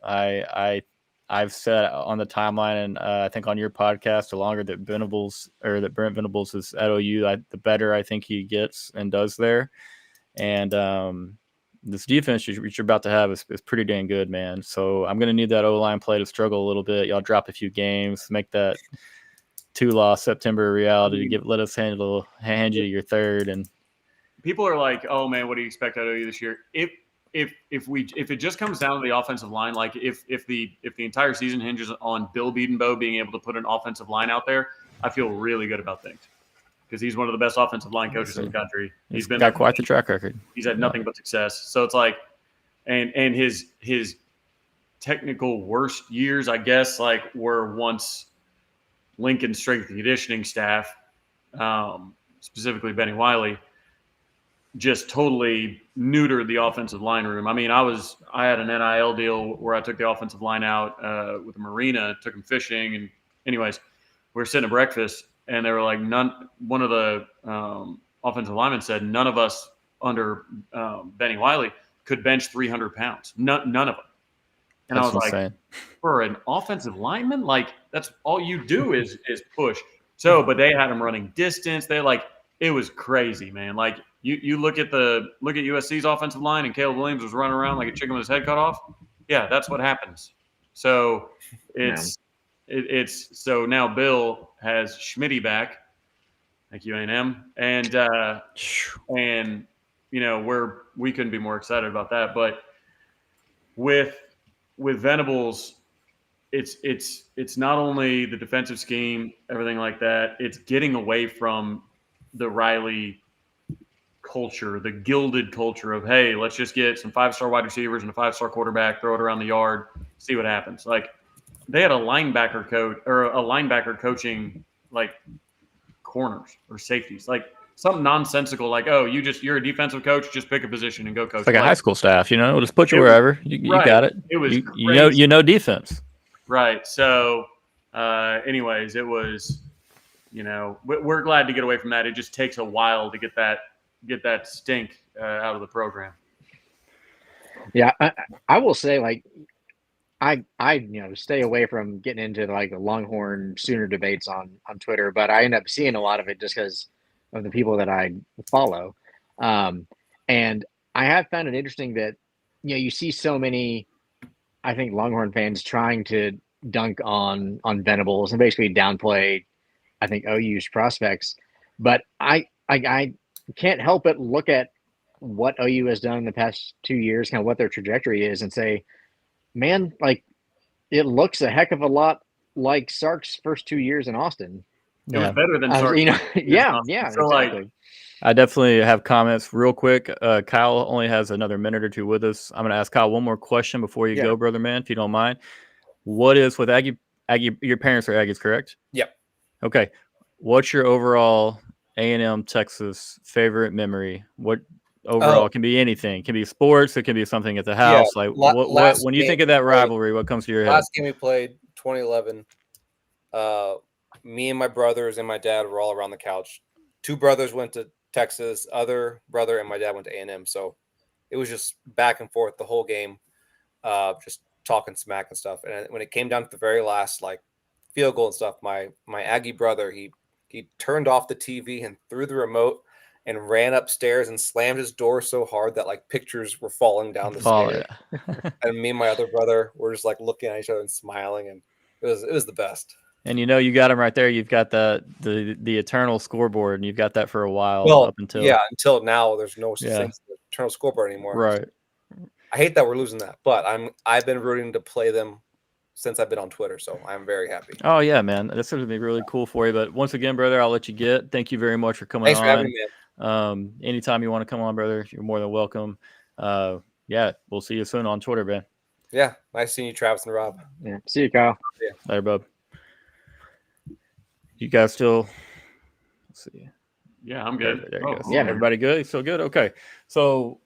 I've said on the timeline, and I think on your podcast, the longer that Brent Venables is at OU, the better I think he gets and does there. And this defense you're about to have is pretty dang good, man. So I'm going to need that O-line play to struggle a little bit. Y'all drop a few games, make that 2-loss September reality. Let us hand you your 3rd. And people are like, oh man, what do you expect out of you this year? If it just comes down to the offensive line, like if the entire season hinges on Bill Bedenbaugh being able to put an offensive line out there, I feel really good about things. Because he's one of the best offensive line coaches in the country. He's got quite the track record. He's had nothing but success. So it's like, and his technical worst years, I guess, like were once Lincoln strength and conditioning staff, specifically Benny Wiley, just totally neutered the offensive line room. I mean, I had an NIL deal where I took the offensive line out with the marina, took them fishing, and anyways, we were sitting at breakfast. And they were like, one of the offensive linemen said none of us under Benny Wiley could bench 300 pounds. None of them. And that's I was insane. Like, for an offensive lineman, like that's all you do is push. So, but they had him running distance. It was crazy, man. Like you look at USC's offensive line, and Caleb Williams was running around like a chicken with his head cut off. Yeah, that's what happens. So so now Bill has Schmitty back. Thank you, A&M. And we couldn't be more excited about that. But with Venables, it's not only the defensive scheme, everything like that. It's getting away from the Riley culture, the gilded culture of, hey, let's just get some 5-star wide receivers and a 5-star quarterback, throw it around the yard, see what happens. Like, they had a linebacker coach or a linebacker coaching like corners or safeties, like something nonsensical, like, oh, you're a defensive coach, just pick a position and go coach. It's like a high school staff, just put you wherever. You got it. It was you know defense. Right. So anyways, it was, we're glad to get away from that. It just takes a while to get that stink out of the program. Yeah, I will say, like, I stay away from getting into like the Longhorn Sooner debates on Twitter, but I end up seeing a lot of it just because of the people that I follow. And I have found it interesting that, you see so many, I think, Longhorn fans trying to dunk on Venables and basically downplay, I think, OU's prospects. But I can't help but look at what OU has done in the past 2 years, kind of what their trajectory is, and say, man, like it looks a heck of a lot like Sark's first 2 years in Austin. It was better than You Sark. know, yeah, So, like, exactly. I definitely have comments real quick. Kyle only has another minute or two with us. I'm going to ask Kyle one more question before you go, brother man, if you don't mind. What is with Aggie? Your parents are Aggies, correct? Yep. Okay. What's your overall A&M Texas favorite memory? What overall can be anything? It can be sports. It can be something at the house. Like what when you think of that rivalry, what comes to your head? Last game we played, 2011. Me and my brothers and my dad were all around the couch. 2 brothers went to Texas. Other brother and my dad went to A&M. So it was just back and forth the whole game, just talking smack and stuff. And when it came down to the very last like field goal and stuff, my Aggie brother he turned off the TV and threw the remote and ran upstairs and slammed his door so hard that like pictures were falling down the stairs. And me and my other brother were just like looking at each other and smiling, and it was the best. And you got him right there. You've got the eternal scoreboard, and you've got that for a while. Well, up until until now, there's no such thing as the eternal scoreboard anymore. Right. I hate that we're losing that, but I've been rooting to play them since I've been on Twitter, so I'm very happy. Oh yeah, man, this would be really cool for you. But once again, brother, I'll let you get. Thank you very much for coming on. Thanks for having me, man. Anytime you want to come on, brother, you're more than welcome. Yeah, we'll see you soon on Twitter, man. Yeah, nice seeing you, Travis and Rob. Yeah, see you, Kyle. Yeah. Later, bub. You guys still? Let's see. Yeah, I'm good. There you go. Yeah, everybody good? You still good? Okay. So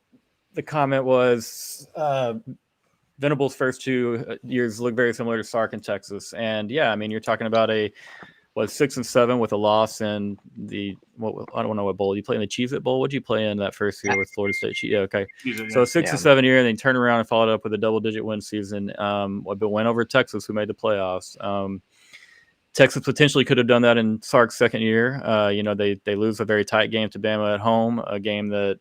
the comment was Venables' first 2 years look very similar to Sark in Texas. And yeah, I mean, you're talking about 6-7 with a loss in I don't know what bowl. You play in the Cheez-It Bowl? What did you play in that first year with Florida State? Yeah, okay. So 6-7 year, and then turn around and followed up with a double-digit win season. But went over Texas, who made the playoffs. Texas potentially could have done that in Sark's second year. They lose a very tight game to Bama at home, a game that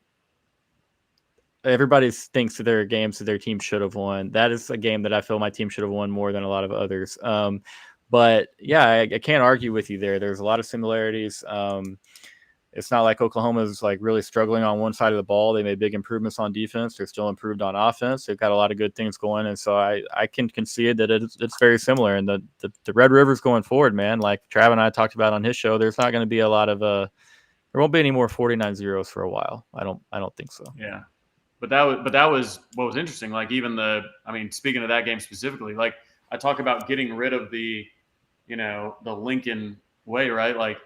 everybody thinks that their games that their team should have won. That is a game that I feel my team should have won more than a lot of others. But yeah, I can't argue with you there. There's a lot of similarities. It's not like Oklahoma is like really struggling on one side of the ball. They made big improvements on defense. They're still improved on offense. They've got a lot of good things going. And so I can concede that it's very similar. And the Red Rivers going forward, man, like Trav and I talked about on his show, there's not going to be a lot of there won't be any more 49-0s for a while. I don't think so. Yeah. But that was what was interesting. Like even speaking of that game specifically, like I talk about getting rid of the Lincoln way, right? Like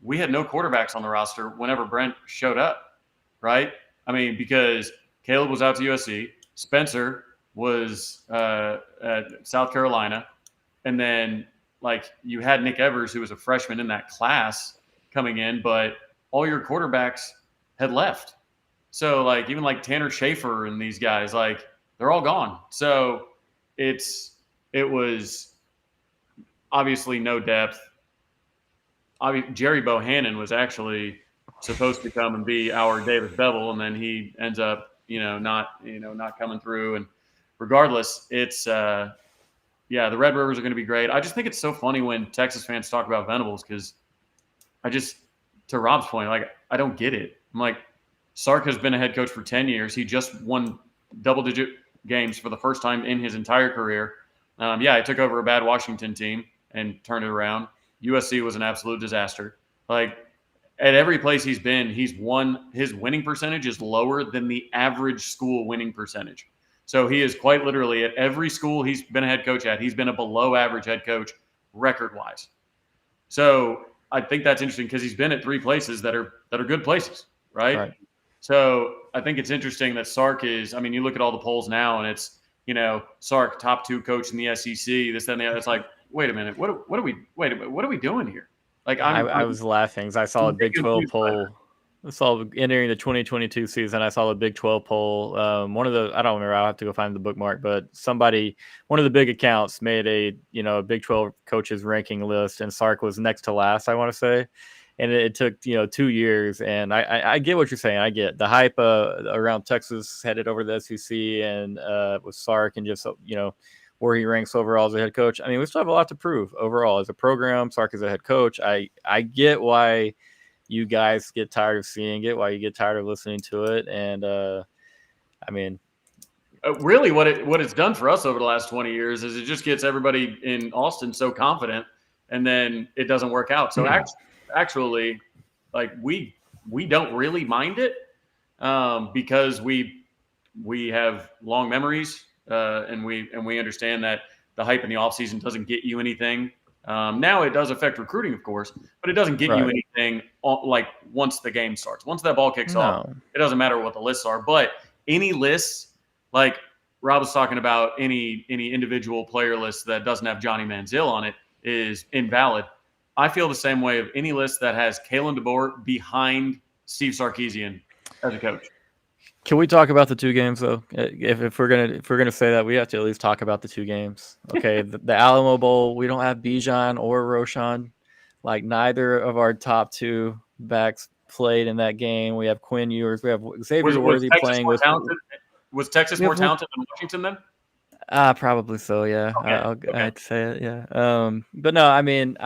we had no quarterbacks on the roster whenever Brent showed up, right? I mean, because Caleb was out to USC, Spencer was at South Carolina, and then like you had Nick Evers, who was a freshman in that class coming in, but all your quarterbacks had left. So like even like Tanner Schaefer and these guys, like they're all gone. So it was obviously no depth. Jerry Bohannon was actually supposed to come and be our Davis Bevel, and then he ends up, not coming through. And regardless, it's the Red Rivers are going to be great. I just think it's so funny when Texas fans talk about Venables because to Rob's point, like I don't get it. I'm like, Sark has been a head coach for 10 years. He just won double-digit games for the first time in his entire career. He took over a bad Washington team and turned it around. USC was an absolute disaster. Like at every place he's been, he's won. His winning percentage is lower than the average school winning percentage. So he is quite literally at every school he's been a head coach at, he's been a below average head coach record-wise. So I think that's interesting because he's been at 3 places that are good places, right? So I think it's interesting that Sark is. I mean, you look at all the polls now, and it's Sark top 2 coach in the SEC. This, that, and the other. It's like, wait a minute, what are we doing here? Like I was laughing. I saw a Big 12 poll. I saw entering the 2022 season. I saw a Big 12 poll. One of the I don't remember. I'll have to go find the bookmark. But one of the big accounts made a Big 12 coaches ranking list, and Sark was next to last. I want to say. And it took 2 years, and I get what you're saying. I get the hype around Texas headed over to the SEC and with Sark and just where he ranks overall as a head coach. I mean, we still have a lot to prove overall as a program. Sark as a head coach. I get why you guys get tired of seeing it, why you get tired of listening to it, and I mean, really, what it's done for us over the last 20 years is it just gets everybody in Austin so confident, and then it doesn't work out. So actually, like we don't really mind it because we have long memories and we understand that the hype in the offseason doesn't get you anything. Now it does affect recruiting, of course, but it doesn't get you anything like once the game starts. Once that ball kicks off, it doesn't matter what the lists are. But any lists, like Rob was talking about, any individual player list that doesn't have Johnny Manzel on it is invalid. I feel the same way of any list that has Kalen DeBoer behind Steve Sarkisian as a coach. Can we talk about the 2 games though? If we're gonna say that, we have to at least talk about the 2 games. Okay, the Alamo Bowl, we don't have Bijan or Roshan. Like neither of our top 2 backs played in that game. We have Quinn Ewers. We have Xavier Worthy playing with. Was Texas more talented than Washington then? Probably so. Yeah, Okay. I'd say it. Yeah. But no, I mean,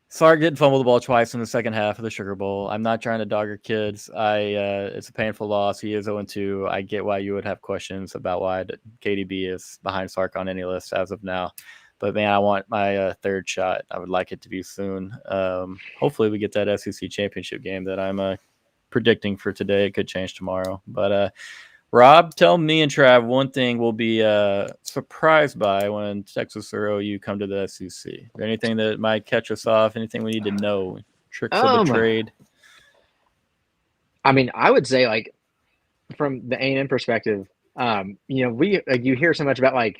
Sark did fumble the ball twice in the second half of the Sugar Bowl. I'm not trying to dog our kids. It's a painful loss. He is 0-2. I get why you would have questions about why KDB is behind Sark on any list as of now. But, man, I want my 3rd shot. I would like it to be soon. Hopefully we get that SEC championship game that I'm predicting for today. It could change tomorrow. But, Rob, tell me and Trav one thing we'll be surprised by when Texas or OU come to the SEC. Is there anything that might catch us off? Anything we need to know? Tricks of the trade? I mean, I would say, like, from the A&M perspective, you hear so much about like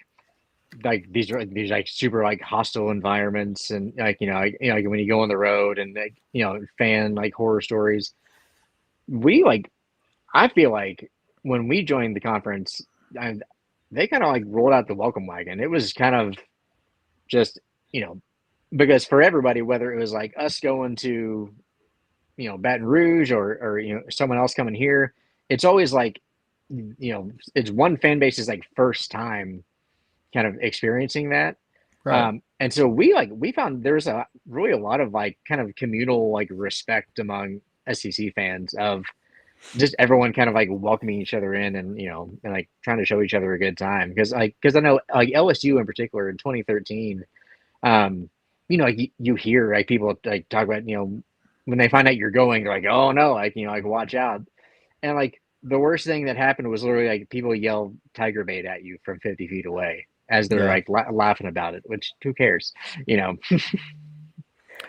these like super like hostile environments and like when you go on the road and like fan like horror stories. I feel like when we joined the conference, they kind of like rolled out the welcome wagon. It was kind of just, because for everybody, whether it was like us going to, Baton Rouge or someone else coming here, it's always like, it's one fan base's like first time kind of experiencing that. Right. And so we found there's really a lot of like kind of communal like respect among SEC fans of just everyone kind of like welcoming each other in and and like trying to show each other a good time because I know like LSU in particular in 2013 like you hear like people like talk about when they find out you're going, they're like, oh no, like like watch out. And like the worst thing that happened was literally like people yell tiger bait at you from 50 feet away as they're like laughing about it, which who cares.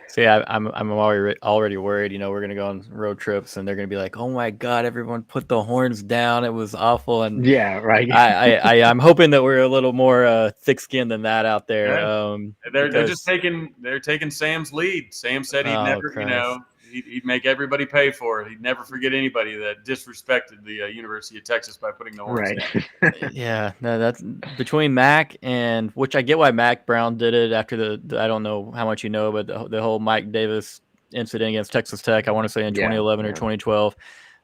So yeah, I'm already worried. We're gonna go on road trips, and they're gonna be like, "Oh my God, everyone put the horns down! It was awful." And yeah, right. I'm hoping that we're a little more thick-skinned than that out there. Yeah. They're just taking Sam's lead. Sam said he'd never, he'd make everybody pay for it. He'd never forget anybody that disrespected the University of Texas by putting the horns down. Yeah, no, that's between Mac and which I get why Mac Brown did it after the I don't know how much but the whole Mike Davis incident against Texas Tech, I want to say in 2011 or 2012,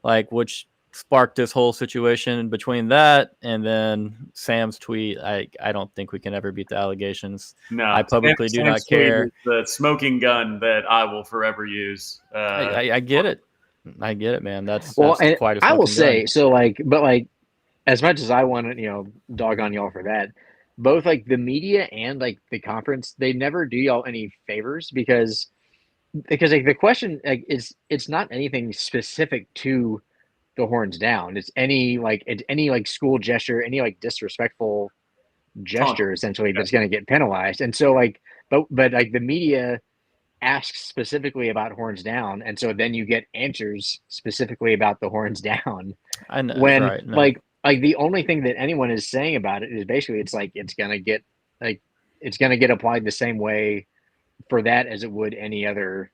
like which sparked this whole situation. Between that and then Sam's tweet, I don't think we can ever beat the allegations. No, I publicly do not care. The smoking gun that I will forever use. I get it. I get it, man. That's and quite a I will gun. say so. But as much as I want to dog on y'all for that, both like the media and like the conference, they never do y'all any favors because like the question it's not anything specific to the horns down. It's any school gesture, any like disrespectful gesture essentially that's going to get penalized. And so but like the media asks specifically about horns down, and so then you get answers specifically about the horns down. I know, when right, no. like the only thing that anyone is saying about it is basically it's going to get applied the same way for that as it would any other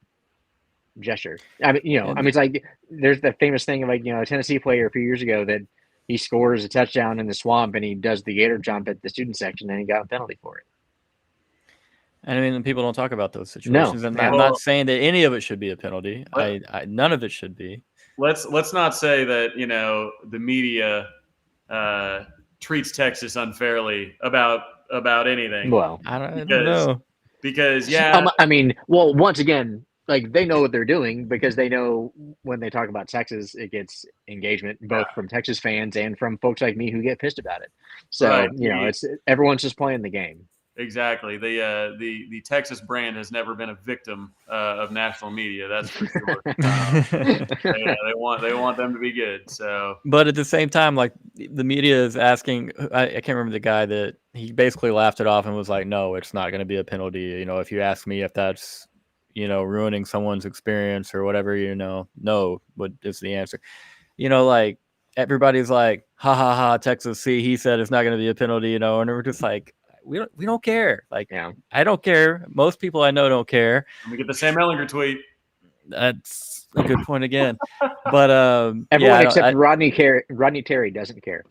gesture. I mean, it's like there's the famous thing of a Tennessee player a few years ago that he scores a touchdown in the swamp and he does the gator jump at the student section and he got a penalty for it. And I mean, people don't talk about those situations. No. And I'm not saying that any of it should be a penalty. None of it should be. Let's not say that the media treats Texas unfairly about anything. Well, I don't know. Because yeah, I mean, well, once again, like they know what they're doing because they know when they talk about Texas, it gets engagement both from Texas fans and from folks like me who get pissed about it. So Right. it's everyone's just playing the game. Exactly. The Texas brand has never been a victim of national media. That's for sure. They want them to be good. So, but at the same time, like the media is asking, I can't remember the guy that he basically laughed it off and was like, "No, it's not going to be a penalty." You know, if you ask me if that's ruining someone's experience or whatever, no, what is the answer? Like everybody's like, "Ha ha ha, Texas." See, he said it's not going to be a penalty. And we're just like, we don't care. Like, I don't care. Most people I know don't care. let me get the Sam Ellinger tweet. That's a good point again. But everyone except Rodney Terry doesn't care.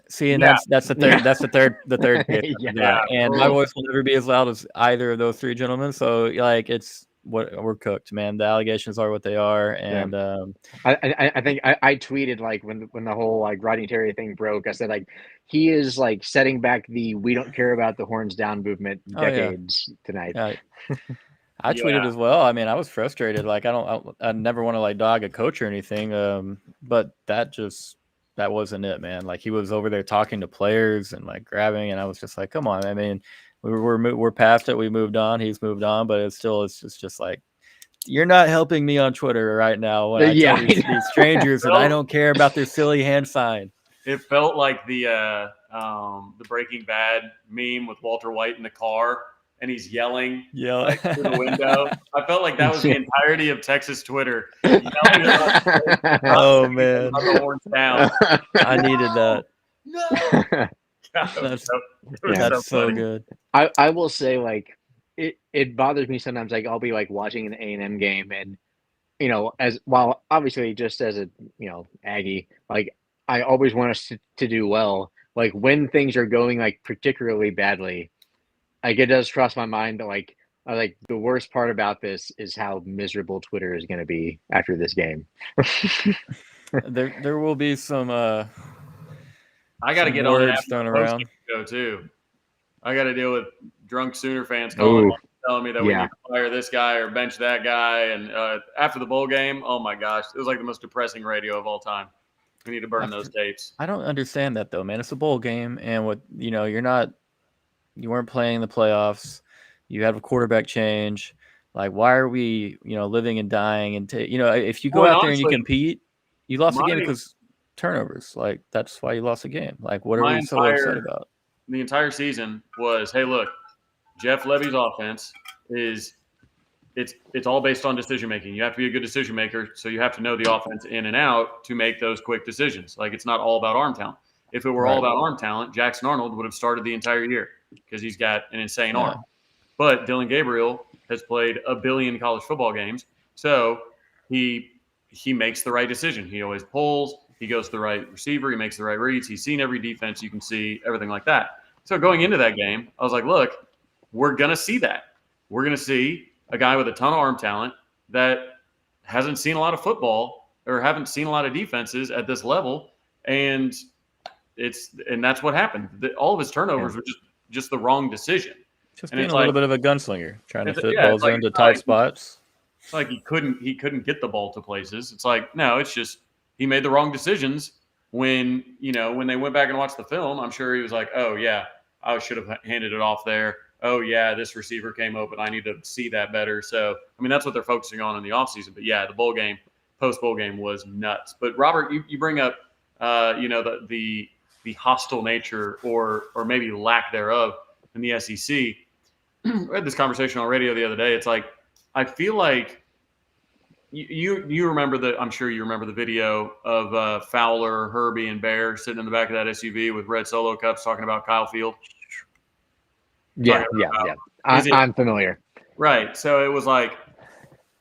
See, and that's the third case. Yeah. And my voice will never be as loud as either of those three gentlemen. So like it's what we're cooked, man. The allegations are what they are. And I think I tweeted like when the whole like Rodney Terry thing broke, I said like he is like setting back the "we don't care about the horns down" movement decades tonight. I tweeted as well. I mean, I was frustrated. Like I never want to like dog a coach or anything. But that wasn't it, man. Like he was over there talking to players and like grabbing, and I was just like, come on. I mean, we're past it. We moved on. He's moved on, but it's just like, you're not helping me on Twitter right now when I tell these strangers that I don't care about their silly hand sign. It felt like the Breaking Bad meme with Walter White in the car. And he's yelling like, through the window. I felt like that was the entirety of Texas Twitter. Oh man, the horns down. I needed that. No, that's so good. I will say like it bothers me sometimes. Like I'll be like watching an A&M game, and while obviously just as a Aggie, like I always want us to do well. Like when things are going like particularly badly. Like it does cross my mind that like the worst part about this is how miserable Twitter is going to be after this game. there will be some. I got to get on that thrown around. Go too. I got to deal with drunk Sooner fans calling telling me that we need to fire this guy or bench that guy. And after the bowl game, oh my gosh, it was like the most depressing radio of all time. We need to burn those tapes. I don't understand that though, man. It's a bowl game, and you weren't playing the playoffs. You have a quarterback change. Like, why are we, living and dying? And if you go out there and you compete, you lost the game because turnovers. Like, that's why you lost the game. Like, what are we so upset about? The entire season was, hey, look, Jeff Levy's offense is it's all based on decision making. You have to be a good decision maker, so you have to know the offense in and out to make those quick decisions. Like, it's not all about arm talent. If it were all about arm talent, Jackson Arnold would have started the entire year because he's got an insane arm. But Dylan Gabriel has played a billion college football games, so he makes the right decision. He always pulls. He goes to the right receiver. He makes the right reads. He's seen every defense you can see, everything like that. So going into that game, I was like, look, we're going to see that. We're going to see a guy with a ton of arm talent that hasn't seen a lot of football or haven't seen a lot of defenses at this level, and that's what happened. All of his turnovers were just the wrong decision. Just being a little bit of a gunslinger, trying to fit balls into tight spots. It's like he couldn't get the ball to places. It's like, no, it's just he made the wrong decisions when they went back and watched the film. I'm sure he was like, oh yeah, I should have handed it off there. Oh yeah, this receiver came open. I need to see that better. So I mean, that's what they're focusing on in the offseason. But yeah, the bowl game, post bowl game was nuts. But Robert, you bring up the hostile nature or maybe lack thereof in the SEC. I had this conversation on radio the other day. It's like, I feel like you remember I'm sure you remember the video of Fowler, Herbie, and Bear sitting in the back of that SUV with red Solo cups talking about Kyle Field. Yeah. I'm familiar. Right. So it was like,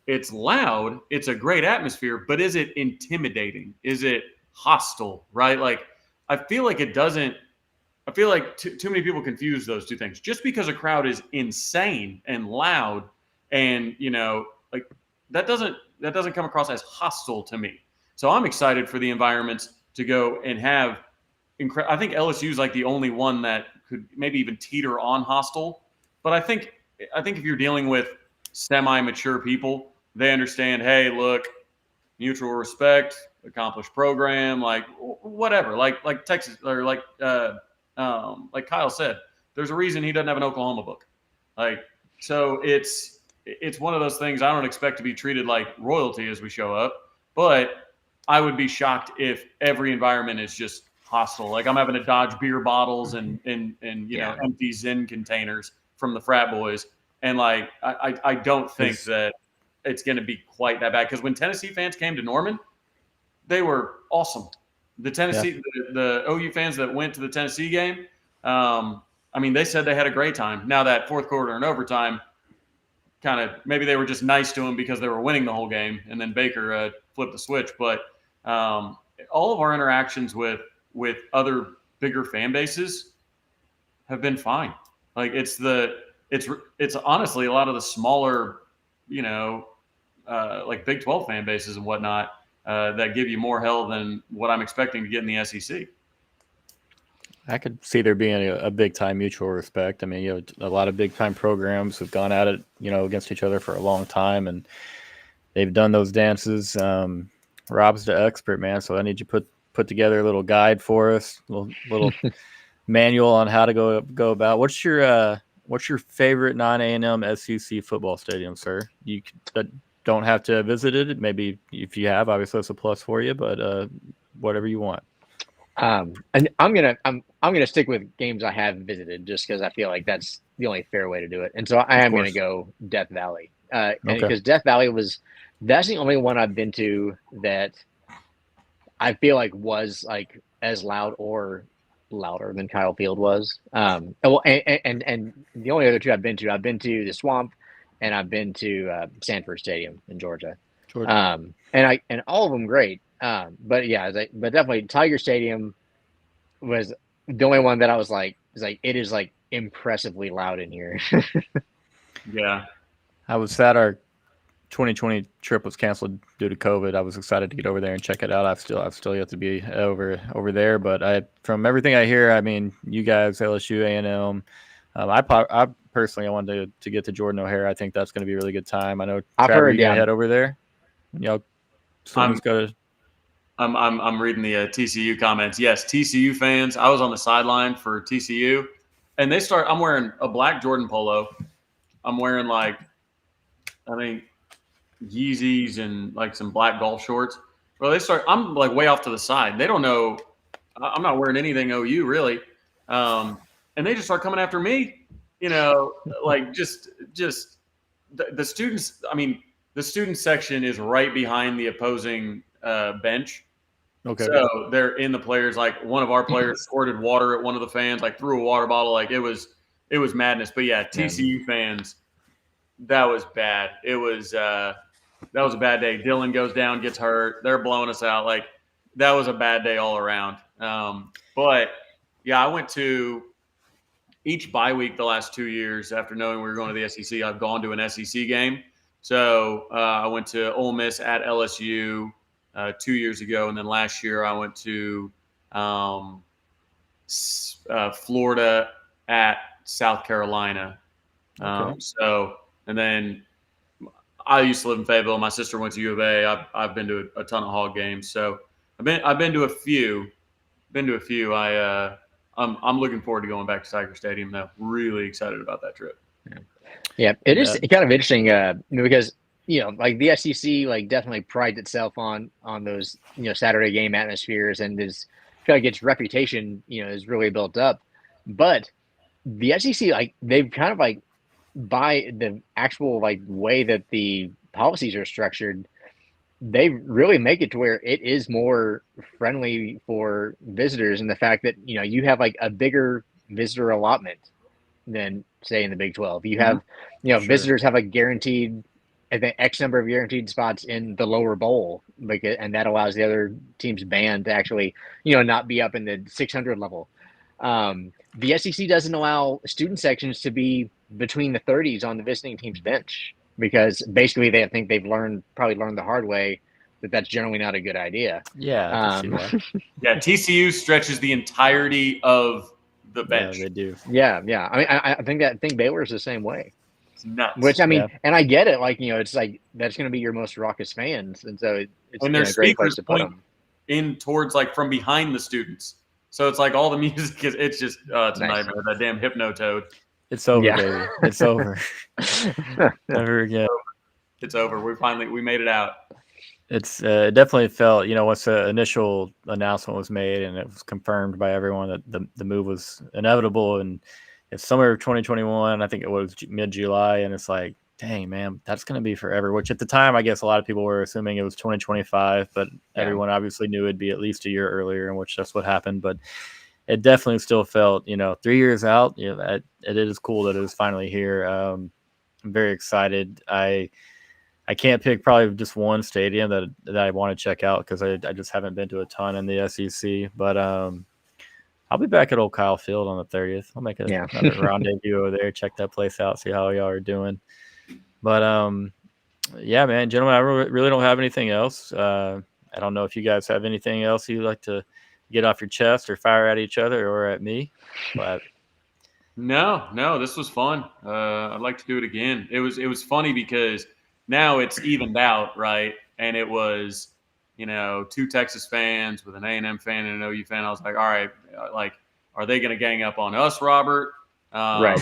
it's loud. It's a great atmosphere, but is it intimidating? Is it hostile? Right. Like, I feel like it doesn't. I feel like too many people confuse those two things. Just because a crowd is insane and loud, and like that doesn't come across as hostile to me. So I'm excited for the environments to go and have I think LSU is like the only one that could maybe even teeter on hostile. But I think if you're dealing with semi-mature people, they understand. Hey, look, mutual respect, accomplished program, like whatever. Like Texas or like Kyle said, there's a reason he doesn't have an Oklahoma book. Like so, it's one of those things. I don't expect to be treated like royalty as we show up, but I would be shocked if every environment is just hostile. Like I'm having to dodge beer bottles and you know empty Zen containers from the frat boys, and like I don't think that it's going to be quite that bad because when Tennessee fans came to Norman, they were awesome. The Tennessee the OU fans that went to the Tennessee game, I mean they said they had a great time. Now that fourth quarter and overtime, kind of maybe they were just nice to him because they were winning the whole game, and then Baker flipped the switch, but. All of our interactions with other bigger fan bases have been fine. Like it's honestly a lot of the smaller, you know, like Big 12 fan bases and whatnot that give you more hell than what I'm expecting to get in the SEC. I could see there being a big time mutual respect. I mean, you know, a lot of big time programs have gone at it, you know, against each other for a long time, and they've done those dances. Rob's the expert, man. So I need you to put together a little guide for us, little manual on how to go about. What's your favorite non-A&M SEC football stadium, sir? You don't have to visit it. Maybe if you have, obviously that's a plus for you. But whatever you want. And I'm gonna stick with games I have visited just because I feel like that's the only fair way to do it. And so I am gonna go Death Valley, because Death Valley that's the only one I've been to that I feel like was like as loud or louder than Kyle Field was. And the only other two I've been to the Swamp, and I've been to Sanford Stadium in Georgia. And all of them great. But definitely Tiger Stadium was the only one that I was like, it is like impressively loud in here. Yeah. I was sad our 2020 trip was canceled due to COVID. I was excited to get over there and check it out. I've still yet to be over there, but from everything I hear, I mean, you guys, LSU, A&M, I personally wanted to get to Jordan O'Hare. I think that's going to be a really good time. I know Trevor, you got to head over there. Y'all, let's go to. I'm reading the TCU comments. Yes, TCU fans. I was on the sideline for TCU, and I'm wearing a black Jordan polo. I'm wearing Yeezys and like some black golf shorts. Well, I'm like way off to the side. They don't know. I'm not wearing anything OU really. And they just start coming after me, you know, like just the students. I mean, the student section is right behind the opposing bench. Okay. So they're in the players. Like one of our players squirted water at one of the fans, like threw a water bottle. Like it was madness. But yeah, TCU fans, that was bad. That was a bad day. Dylan goes down, gets hurt. They're blowing us out. Like that was a bad day all around. But yeah, I went to each bye week the last 2 years after knowing we were going to the SEC. I've gone to an SEC game. So I went to Ole Miss at LSU 2 years ago, and then last year I went to Florida at South Carolina. And then I used to live in Fayetteville. My sister went to U of A. I've been to a ton of Hog games, so I've been to a few. I'm looking forward to going back to Tiger Stadium though. Really excited about that trip. Yeah, it is kind of interesting because you know, like the SEC, like definitely prides itself on those, you know, Saturday game atmospheres, and I feel like its reputation, you know, is really built up. But the SEC, like they've kind of like by the actual like way that the policies are structured, they really make it to where it is more friendly for visitors, and the fact that, you know, you have like a bigger visitor allotment than say in the Big 12. You have, you know, visitors have a guaranteed, I think, X number of guaranteed spots in the lower bowl, and that allows the other team's band to actually, you know, not be up in the 600 level. The SEC doesn't allow student sections to be between the 30s on the visiting team's bench, because basically they think they've probably learned the hard way that's generally not a good idea. Yeah, I can see that. Yeah, TCU stretches the entirety of the Yeah, bench. they do. Yeah. I mean, I think Baylor is the same way. It's nuts. Which I mean, Yeah. and I get it. Like, it's like that's going to be your most raucous fans, and so it's And their a great place speakers to put point them. in towards like from behind the students. So it's like all the music is it's just it's a Nice. nightmare. That damn Hypno Toad. It's over, Yeah. baby. It's over. Never again. It's over. We made it out. It's it definitely felt, once the initial announcement was made and it was confirmed by everyone that the move was inevitable, and it's summer of 2021. I think it was mid-July, and it's like, dang, man, that's going to be forever. Which at the time, I guess a lot of people were assuming it was 2025, but everyone obviously knew it'd be at least a year earlier, in which that's what happened. But it definitely still felt, 3 years out. It is cool that it is finally here. I'm very excited. I can't pick probably just one stadium that I want to check out because I just haven't been to a ton in the SEC. But I'll be back at Old Kyle Field on the 30th. I'll make another rendezvous over there, check that place out, see how y'all are doing. But yeah, man, gentlemen, I really don't have anything else. I don't know if you guys have anything else you'd like to get off your chest or fire at each other or at me. But No, this was fun. I'd like to do it again. It was funny because now it's evened out, right? And it was, 2 Texas fans with an A&M fan and an OU fan. I was like, all right, like, are they going to gang up on us, Robert? Right.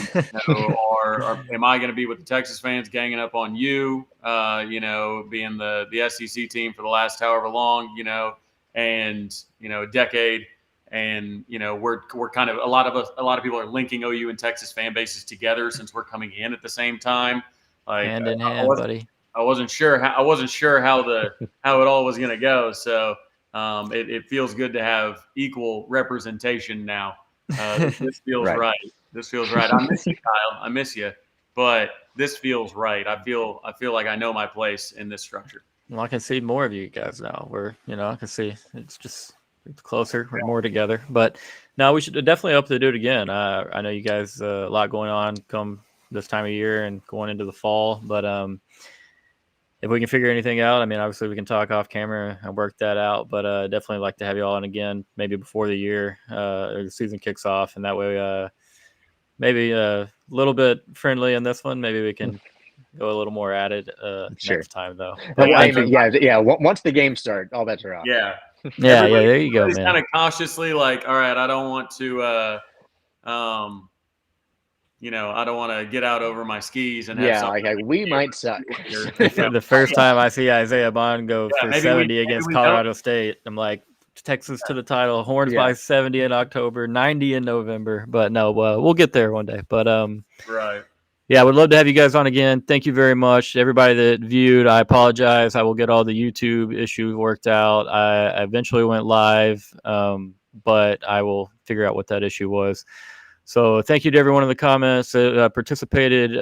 Or am I going to be with the Texas fans ganging up on you? Being the SEC team for the last however long, and a decade. And we're kind of a lot of people are linking OU and Texas fan bases together since we're coming in at the same time, like hand in hand, buddy. I wasn't sure how it all was going to go. So it feels good to have equal representation now. This feels right. This feels right. I miss you, Kyle. I miss you, but this feels right. I feel like I know my place in this structure. Well, I can see more of you guys now. I can see it's closer. We're more together. But no, we should definitely hope to do it again. I know you guys a lot going on come this time of year and going into the fall. But if we can figure anything out, I mean, obviously we can talk off camera and work that out. But definitely like to have you all on again, maybe before the year or the season kicks off, and that way maybe a little bit friendly in this one. Maybe we can go a little more at it next time, though. But Once the games start, all bets are off. Yeah. Yeah, there you go, man. Kind of cautiously like, all right, I don't want to, I don't want to get out over my skis and have we might suck. The first time I see Isaiah Bond go for 70 against Colorado State, I'm like, Texas to the title, Horns by 70 in October, 90 in November. But no, we'll get there one day. But right. Yeah, I would love to have you guys on again. Thank you very much. Everybody that viewed, I apologize. I will get all the YouTube issues worked out. I eventually went live, but I will figure out what that issue was. So thank you to everyone in the comments that participated.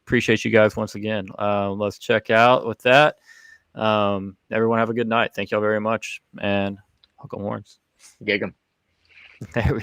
Appreciate you guys once again. Let's check out with that. Everyone have a good night. Thank y'all very much. And Uncle Horns. Gig 'em. There we go.